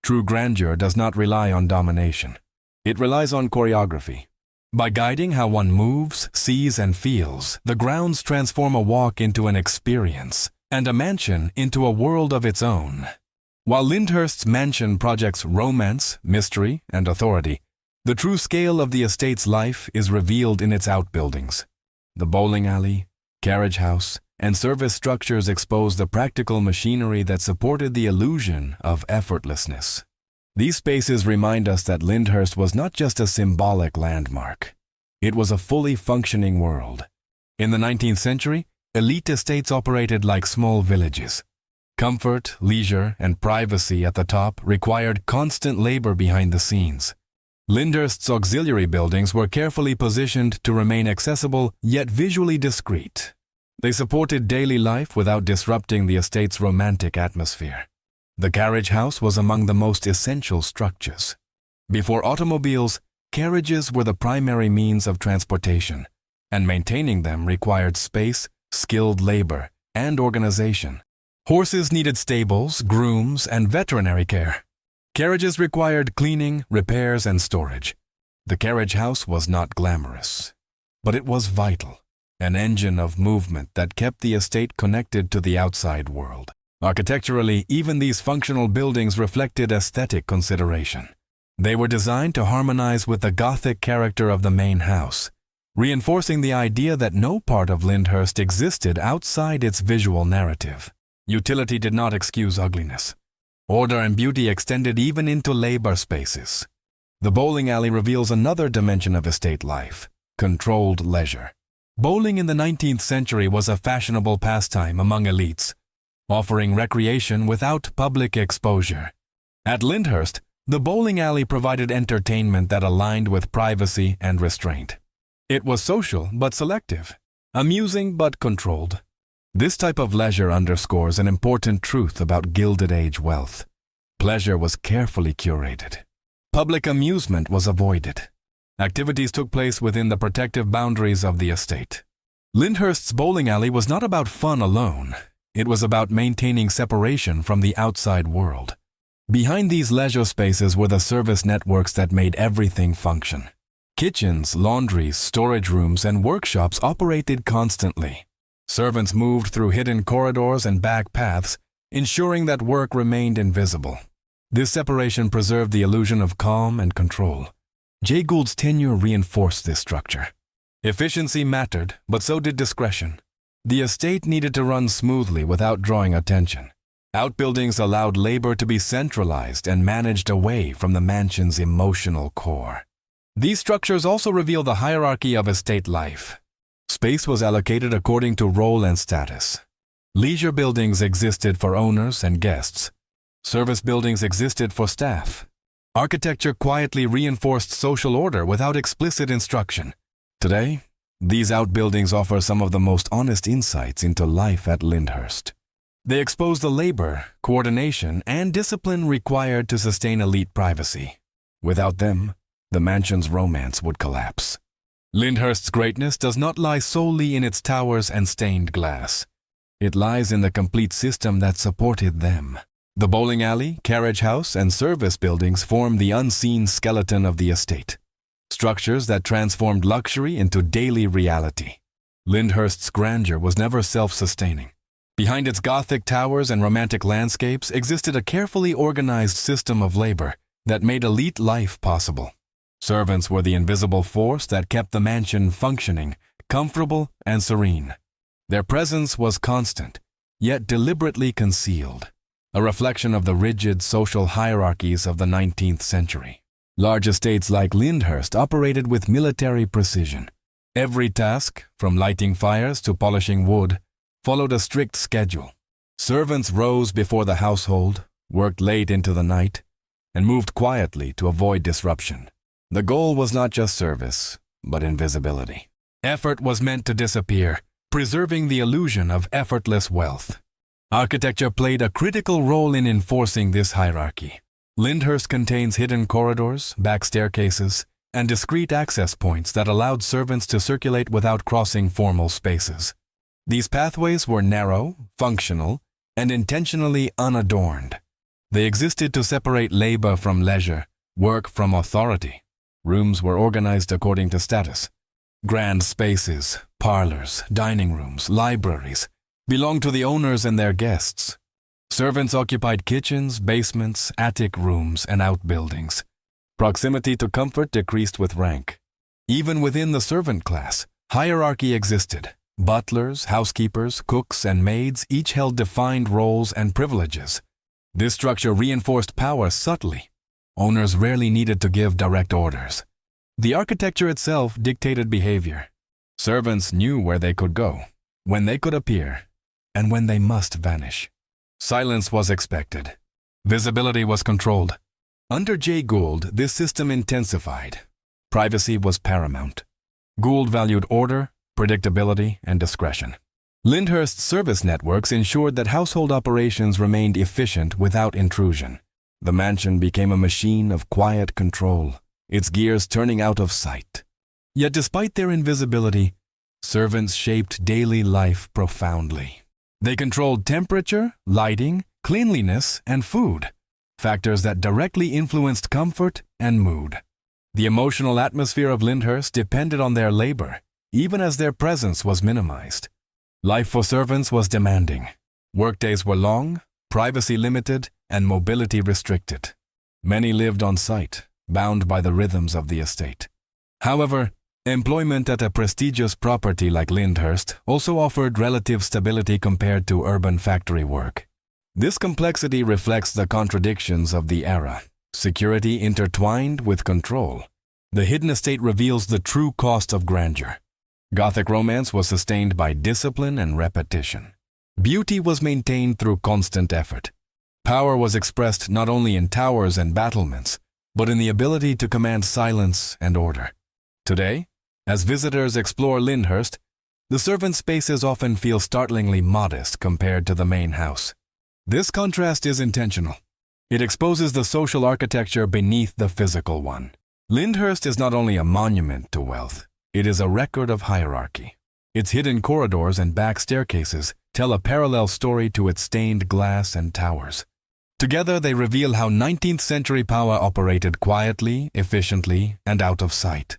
True grandeur does not rely on domination. It relies on choreography. By guiding how one moves, sees, and feels, the grounds transform a walk into an experience, and a mansion into a world of its own. While Lyndhurst's mansion projects romance, mystery, and authority, the true scale of the estate's life is revealed in its outbuildings. The bowling alley, carriage house, and service structures expose the practical machinery that supported the illusion of effortlessness. These spaces remind us that Lyndhurst was not just a symbolic landmark. It was a fully functioning world. In the 19th century, elite estates operated like small villages. Comfort, leisure, and privacy at the top required constant labor behind the scenes. Lyndhurst's auxiliary buildings were carefully positioned to remain accessible yet visually discreet. They supported daily life without disrupting the estate's romantic atmosphere. The carriage house was among the most essential structures. Before automobiles, carriages were the primary means of transportation, and maintaining them required space, skilled labor, and organization. Horses needed stables, grooms, and veterinary care. Carriages required cleaning, repairs, and storage. The carriage house was not glamorous, but it was vital, an engine of movement that kept the estate connected to the outside world. Architecturally, even these functional buildings reflected aesthetic consideration. They were designed to harmonize with the Gothic character of the main house, reinforcing the idea that no part of Lyndhurst existed outside its visual narrative. Utility did not excuse ugliness. Order and beauty extended even into labor spaces. The bowling alley reveals another dimension of estate life: controlled leisure. Bowling in the 19th century was a fashionable pastime among elites, offering recreation without public exposure. At Lyndhurst, the bowling alley provided entertainment that aligned with privacy and restraint. It was social but selective, amusing but controlled. This type of leisure underscores an important truth about Gilded Age wealth. Pleasure was carefully curated. Public amusement was avoided. Activities took place within the protective boundaries of the estate. Lyndhurst's bowling alley was not about fun alone. It was about maintaining separation from the outside world. Behind these leisure spaces were the service networks that made everything function. Kitchens, laundries, storage rooms, and workshops operated constantly. Servants moved through hidden corridors and back paths, ensuring that work remained invisible. This separation preserved the illusion of calm and control. Jay Gould's tenure reinforced this structure. Efficiency mattered, but so did discretion. The estate needed to run smoothly without drawing attention. Outbuildings allowed labor to be centralized and managed away from the mansion's emotional core. These structures also reveal the hierarchy of estate life. Space was allocated according to role and status. Leisure buildings existed for owners and guests. Service buildings existed for staff. Architecture quietly reinforced social order without explicit instruction. Today, these outbuildings offer some of the most honest insights into life at Lyndhurst. They expose the labor, coordination, and discipline required to sustain elite privacy. Without them, the mansion's romance would collapse. Lyndhurst's greatness does not lie solely in its towers and stained glass. It lies in the complete system that supported them. The bowling alley, carriage house, and service buildings form the unseen skeleton of the estate. Structures that transformed luxury into daily reality. Lyndhurst's grandeur was never self-sustaining. Behind its Gothic towers and romantic landscapes existed a carefully organized system of labor that made elite life possible. Servants were the invisible force that kept the mansion functioning, comfortable, and serene. Their presence was constant, yet deliberately concealed, a reflection of the rigid social hierarchies of the 19th century. Large estates like Lyndhurst operated with military precision. Every task, from lighting fires to polishing wood, followed a strict schedule. Servants rose before the household, worked late into the night, and moved quietly to avoid disruption. The goal was not just service, but invisibility. Effort was meant to disappear, preserving the illusion of effortless wealth. Architecture played a critical role in enforcing this hierarchy. Lyndhurst contains hidden corridors, back staircases, and discreet access points that allowed servants to circulate without crossing formal spaces. These pathways were narrow, functional, and intentionally unadorned. They existed to separate labor from leisure, work from authority. Rooms were organized according to status. Grand spaces, parlors, dining rooms, libraries belonged to the owners and their guests. Servants occupied kitchens, basements, attic rooms, and outbuildings. Proximity to comfort decreased with rank. Even within the servant class, hierarchy existed. Butlers, housekeepers, cooks, and maids each held defined roles and privileges. This structure reinforced power subtly. Owners rarely needed to give direct orders. The architecture itself dictated behavior. Servants knew where they could go, when they could appear, and when they must vanish. Silence was expected. Visibility was controlled. Under Jay Gould, this system intensified. Privacy was paramount. Gould valued order, predictability, and discretion. Lyndhurst's service networks ensured that household operations remained efficient without intrusion. The mansion became a machine of quiet control, its gears turning out of sight. Yet despite their invisibility, Servants shaped daily life profoundly. They controlled temperature, lighting, cleanliness, and food, factors that directly influenced comfort and mood. The emotional atmosphere of Lyndhurst depended on their labor, even as their presence was minimized. Life for servants was demanding. Workdays were long, privacy limited, and mobility restricted. Many lived on site, bound by the rhythms of the estate. However, employment at a prestigious property like Lyndhurst also offered relative stability compared to urban factory work. This complexity reflects the contradictions of the era. Security intertwined with control. The hidden estate reveals the true cost of grandeur. Gothic romance was sustained by discipline and repetition. Beauty was maintained through constant effort. Power was expressed not only in towers and battlements, but in the ability to command silence and order. Today, as visitors explore Lyndhurst, the servant spaces often feel startlingly modest compared to the main house. This contrast is intentional. It exposes the social architecture beneath the physical one. Lyndhurst is not only a monument to wealth, it is a record of hierarchy. Its hidden corridors and back staircases tell a parallel story to its stained glass and towers. Together they reveal how 19th century power operated quietly, efficiently, and out of sight.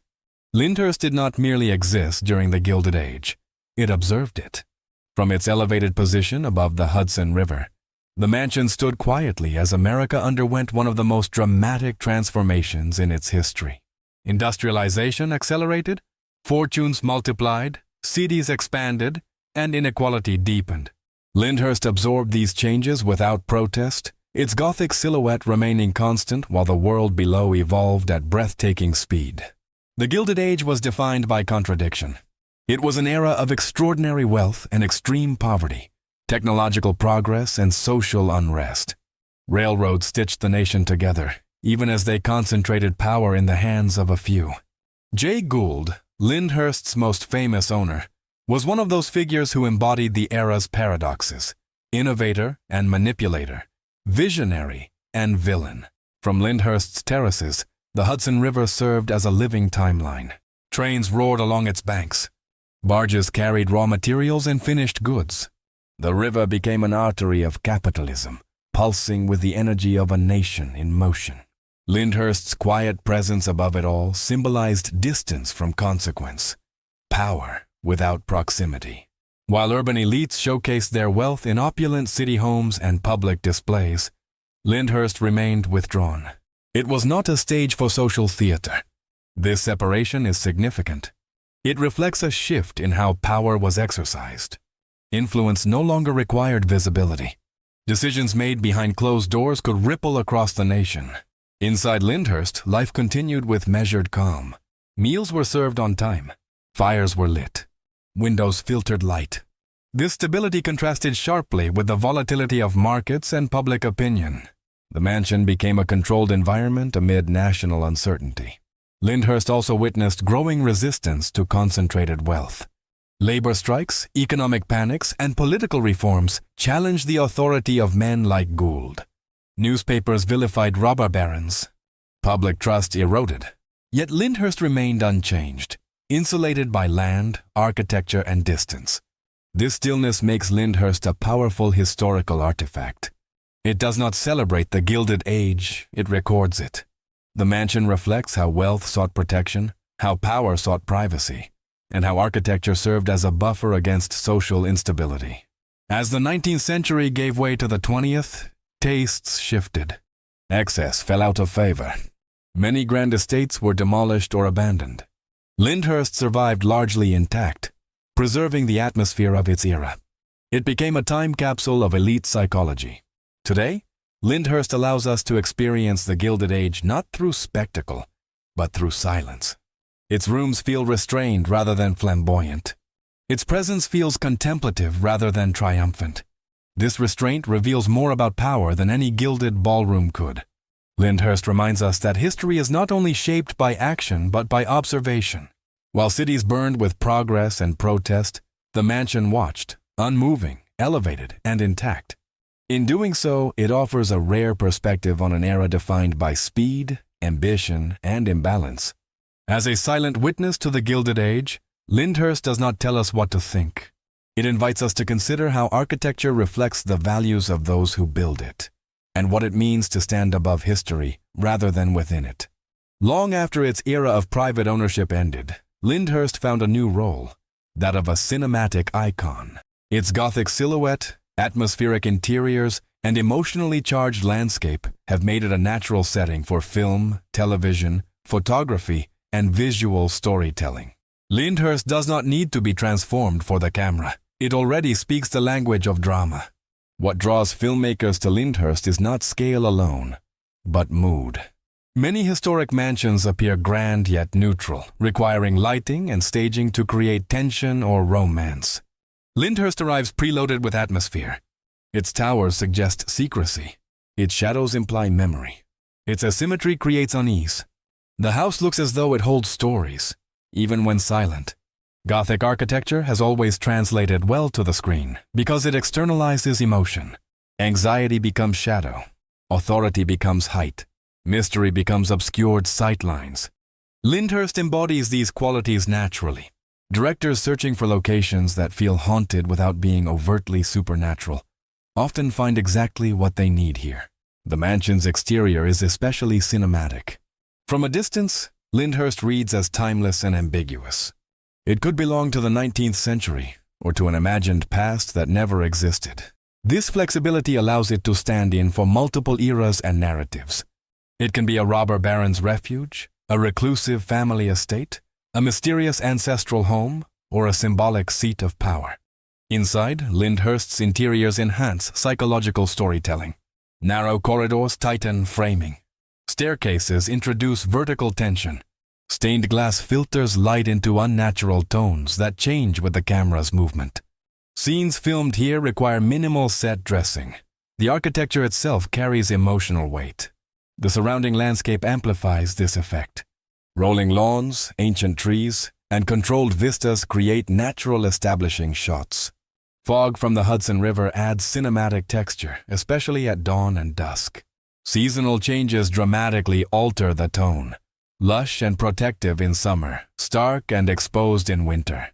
Lyndhurst did not merely exist during the Gilded Age, it observed it. From its elevated position above the Hudson River, the mansion stood quietly as America underwent one of the most dramatic transformations in its history. Industrialization accelerated, fortunes multiplied, cities expanded, and inequality deepened. Lyndhurst absorbed these changes without protest, its Gothic silhouette remaining constant while the world below evolved at breathtaking speed. The Gilded Age was defined by contradiction. It was an era of extraordinary wealth and extreme poverty, technological progress and social unrest. Railroads stitched the nation together, even as they concentrated power in the hands of a few. Jay Gould, Lyndhurst's most famous owner, was one of those figures who embodied the era's paradoxes: innovator and manipulator, visionary and villain. From Lyndhurst's terraces, the Hudson River served as a living timeline. Trains roared along its banks. Barges carried raw materials and finished goods. The river became an artery of capitalism, pulsing with the energy of a nation in motion. Lyndhurst's quiet presence above it all symbolized distance from consequence, power without proximity. While urban elites showcased their wealth in opulent city homes and public displays, Lyndhurst remained withdrawn. It was not a stage for social theater. This separation is significant. It reflects a shift in how power was exercised. Influence no longer required visibility. Decisions made behind closed doors could ripple across the nation. Inside Lyndhurst, life continued with measured calm. Meals were served on time. Fires were lit. Windows filtered light. This stability contrasted sharply with the volatility of markets and public opinion. The mansion became a controlled environment amid national uncertainty. Lyndhurst also witnessed growing resistance to concentrated wealth. Labor strikes, economic panics, and political reforms challenged the authority of men like Gould. Newspapers vilified robber barons. Public trust eroded. Yet Lyndhurst remained unchanged, insulated by land, architecture, and distance. This stillness makes Lyndhurst a powerful historical artifact. It does not celebrate the Gilded Age, it records it. The mansion reflects how wealth sought protection, how power sought privacy, and how architecture served as a buffer against social instability. As the 19th century gave way to the 20th, tastes shifted. Excess fell out of favor. Many grand estates were demolished or abandoned. Lyndhurst survived largely intact, preserving the atmosphere of its era. It became a time capsule of elite psychology. Today, Lyndhurst allows us to experience the Gilded Age not through spectacle, but through silence. Its rooms feel restrained rather than flamboyant. Its presence feels contemplative rather than triumphant. This restraint reveals more about power than any gilded ballroom could. Lyndhurst reminds us that history is not only shaped by action but by observation. While cities burned with progress and protest, the mansion watched, unmoving, elevated, and intact. In doing so, it offers a rare perspective on an era defined by speed, ambition, and imbalance. As a silent witness to the Gilded Age, Lyndhurst does not tell us what to think. It invites us to consider how architecture reflects the values of those who build it, and what it means to stand above history rather than within it. Long after its era of private ownership ended, Lyndhurst found a new role, that of a cinematic icon. Its Gothic silhouette, atmospheric interiors, and emotionally charged landscape have made it a natural setting for film, television, photography, and visual storytelling. Lyndhurst does not need to be transformed for the camera. It already speaks the language of drama. What draws filmmakers to Lyndhurst is not scale alone, but mood. Many historic mansions appear grand yet neutral, requiring lighting and staging to create tension or romance. Lyndhurst arrives preloaded with atmosphere. Its towers suggest secrecy. Its shadows imply memory. Its asymmetry creates unease. The house looks as though it holds stories, even when silent. Gothic architecture has always translated well to the screen because it externalizes emotion. Anxiety becomes shadow. Authority becomes height. Mystery becomes obscured sightlines. Lyndhurst embodies these qualities naturally. Directors searching for locations that feel haunted without being overtly supernatural often find exactly what they need here. The mansion's exterior is especially cinematic. From a distance, Lyndhurst reads as timeless and ambiguous. It could belong to the 19th century or to an imagined past that never existed. This flexibility allows it to stand in for multiple eras and narratives. It can be a robber baron's refuge, a reclusive family estate, a mysterious ancestral home, or a symbolic seat of power. Inside, Lyndhurst's interiors enhance psychological storytelling. Narrow corridors tighten framing. Staircases introduce vertical tension. Stained glass filters light into unnatural tones that change with the camera's movement. Scenes filmed here require minimal set dressing. The architecture itself carries emotional weight. The surrounding landscape amplifies this effect. Rolling lawns, ancient trees, and controlled vistas create natural establishing shots. Fog from the Hudson River adds cinematic texture, especially at dawn and dusk. Seasonal changes dramatically alter the tone. Lush and protective in summer, stark and exposed in winter.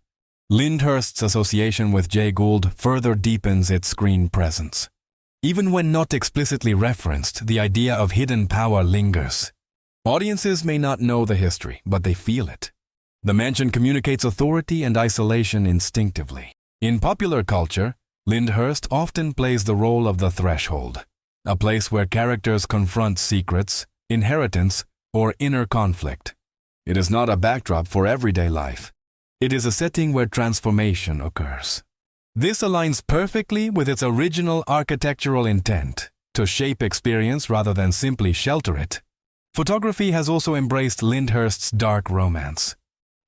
Lyndhurst's association with Jay Gould further deepens its screen presence. Even when not explicitly referenced, the idea of hidden power lingers. Audiences may not know the history, but they feel it. The mansion communicates authority and isolation instinctively. In popular culture, Lyndhurst often plays the role of the threshold, a place where characters confront secrets, inheritance, or inner conflict. It is not a backdrop for everyday life. It is a setting where transformation occurs. This aligns perfectly with its original architectural intent, to shape experience rather than simply shelter it. Photography has also embraced Lyndhurst's dark romance.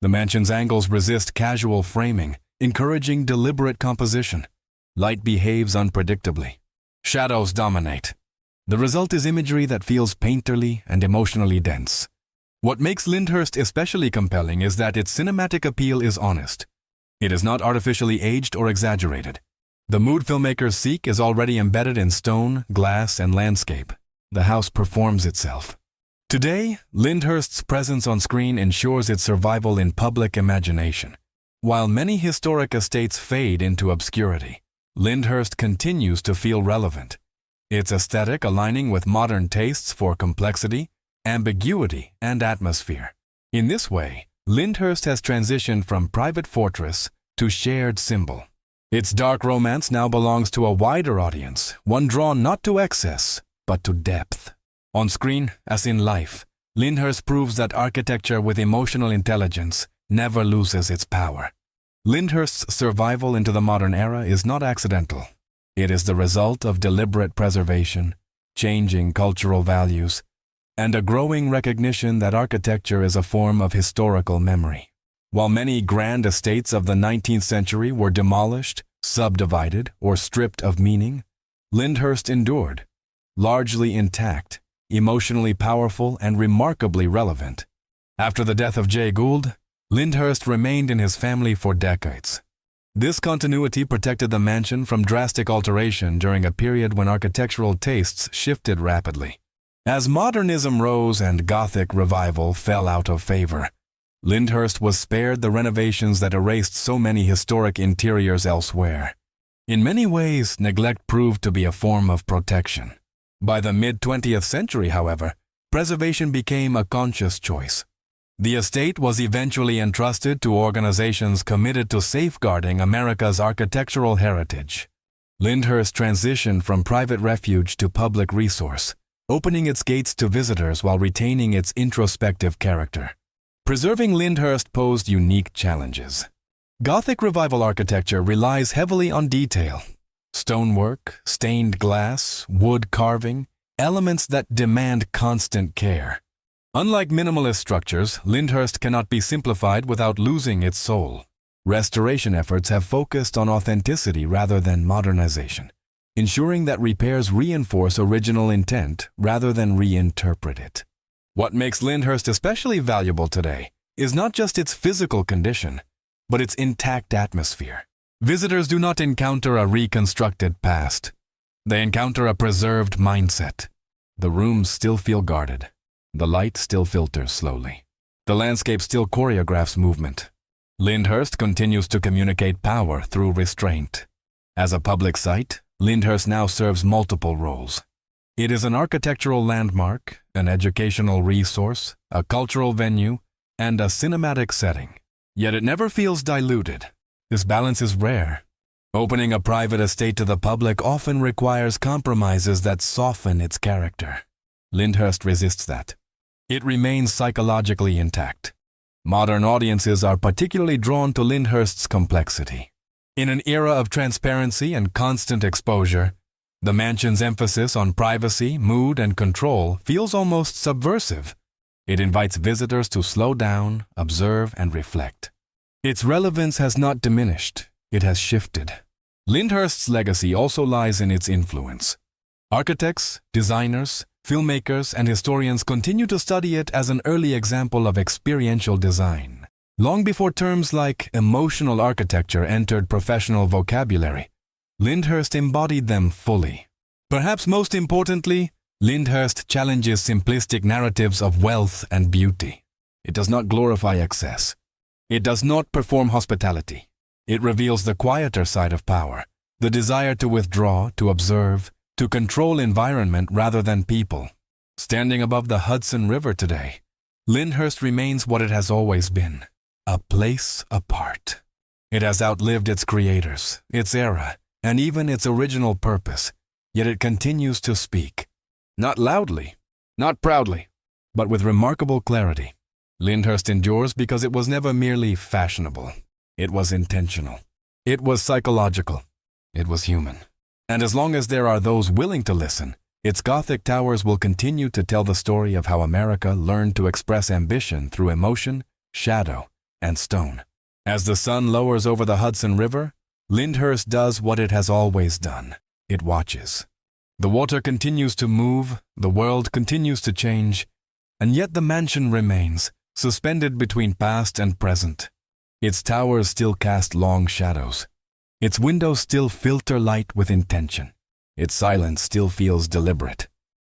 The mansion's angles resist casual framing, encouraging deliberate composition. Light behaves unpredictably. Shadows dominate. The result is imagery that feels painterly and emotionally dense. What makes Lyndhurst especially compelling is that its cinematic appeal is honest. It is not artificially aged or exaggerated. The mood filmmakers seek is already embedded in stone, glass, and landscape. The house performs itself. Today, Lyndhurst's presence on screen ensures its survival in public imagination. While many historic estates fade into obscurity, Lyndhurst continues to feel relevant. Its aesthetic aligning with modern tastes for complexity, ambiguity, and atmosphere. In this way, Lyndhurst has transitioned from private fortress to shared symbol. Its dark romance now belongs to a wider audience, one drawn not to excess, but to depth. On screen, as in life, Lyndhurst proves that architecture with emotional intelligence never loses its power. Lyndhurst's survival into the modern era is not accidental. It is the result of deliberate preservation, changing cultural values, and a growing recognition that architecture is a form of historical memory. While many grand estates of the 19th century were demolished, subdivided, or stripped of meaning, Lyndhurst endured, largely intact, emotionally powerful, and remarkably relevant. After the death of Jay Gould, Lyndhurst remained in his family for decades. This continuity protected the mansion from drastic alteration during a period when architectural tastes shifted rapidly. As modernism rose and Gothic Revival fell out of favor, Lyndhurst was spared the renovations that erased so many historic interiors elsewhere. In many ways, neglect proved to be a form of protection. By the mid-20th century, however, preservation became a conscious choice. The estate was eventually entrusted to organizations committed to safeguarding America's architectural heritage. Lyndhurst transitioned from private refuge to public resource, opening its gates to visitors while retaining its introspective character. Preserving Lyndhurst posed unique challenges. Gothic Revival architecture relies heavily on detail. Stonework, stained glass, wood carving, elements that demand constant care. Unlike minimalist structures, Lyndhurst cannot be simplified without losing its soul. Restoration efforts have focused on authenticity rather than modernization, ensuring that repairs reinforce original intent rather than reinterpret it. What makes Lyndhurst especially valuable today is not just its physical condition, but its intact atmosphere. Visitors do not encounter a reconstructed past. They encounter a preserved mindset. The rooms still feel guarded. The light still filters slowly. The landscape still choreographs movement. Lyndhurst continues to communicate power through restraint. As a public site, Lyndhurst now serves multiple roles. It is an architectural landmark, an educational resource, a cultural venue, and a cinematic setting. Yet it never feels diluted. This balance is rare. Opening a private estate to the public often requires compromises that soften its character. Lyndhurst resists that. It remains psychologically intact. Modern audiences are particularly drawn to Lyndhurst's complexity. In an era of transparency and constant exposure, the mansion's emphasis on privacy, mood, and control feels almost subversive. It invites visitors to slow down, observe, and reflect. Its relevance has not diminished, it has shifted. Lyndhurst's legacy also lies in its influence. Architects, designers, filmmakers, and historians continue to study it as an early example of experiential design. Long before terms like emotional architecture entered professional vocabulary, Lyndhurst embodied them fully. Perhaps most importantly, Lyndhurst challenges simplistic narratives of wealth and beauty. It does not glorify excess. It does not perform hospitality. It reveals the quieter side of power, the desire to withdraw, to observe, to control environment rather than people. Standing above the Hudson River today, Lyndhurst remains what it has always been, a place apart. It has outlived its creators, its era, and even its original purpose, yet it continues to speak. Not loudly, not proudly, but with remarkable clarity. Lyndhurst endures because it was never merely fashionable. It was intentional. It was psychological. It was human. And as long as there are those willing to listen, its Gothic towers will continue to tell the story of how America learned to express ambition through emotion, shadow, and stone. As the sun lowers over the Hudson River, Lyndhurst does what it has always done. It watches. The water continues to move, the world continues to change, and yet the mansion remains, suspended between past and present. Its towers still cast long shadows. Its windows still filter light with intention. Its silence still feels deliberate.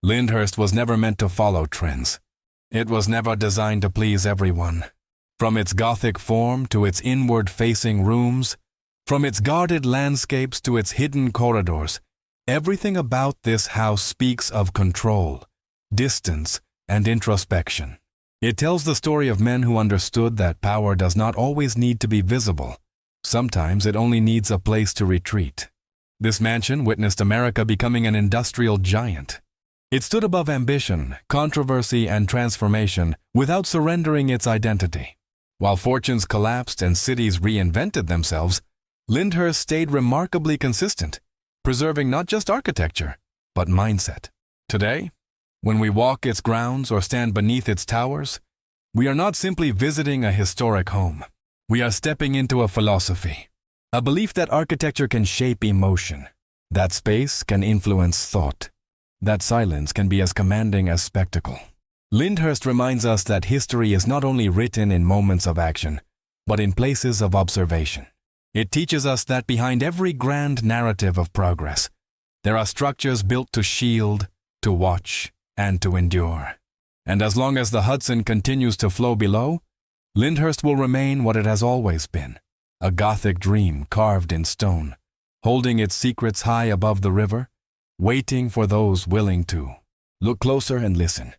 Lyndhurst was never meant to follow trends. It was never designed to please everyone. From its Gothic form to its inward-facing rooms, from its guarded landscapes to its hidden corridors, everything about this house speaks of control, distance, and introspection. It tells the story of men who understood that power does not always need to be visible. Sometimes it only needs a place to retreat. This mansion witnessed America becoming an industrial giant. It stood above ambition, controversy, and transformation without surrendering its identity. While fortunes collapsed and cities reinvented themselves, Lyndhurst stayed remarkably consistent, preserving not just architecture, but mindset. Today, when we walk its grounds or stand beneath its towers, we are not simply visiting a historic home. We are stepping into a philosophy, a belief that architecture can shape emotion, that space can influence thought, that silence can be as commanding as spectacle. Lyndhurst reminds us that history is not only written in moments of action, but in places of observation. It teaches us that behind every grand narrative of progress, there are structures built to shield, to watch, and to endure. And as long as the Hudson continues to flow below, Lyndhurst will remain what it has always been, a Gothic dream carved in stone, holding its secrets high above the river, waiting for those willing to look closer and listen.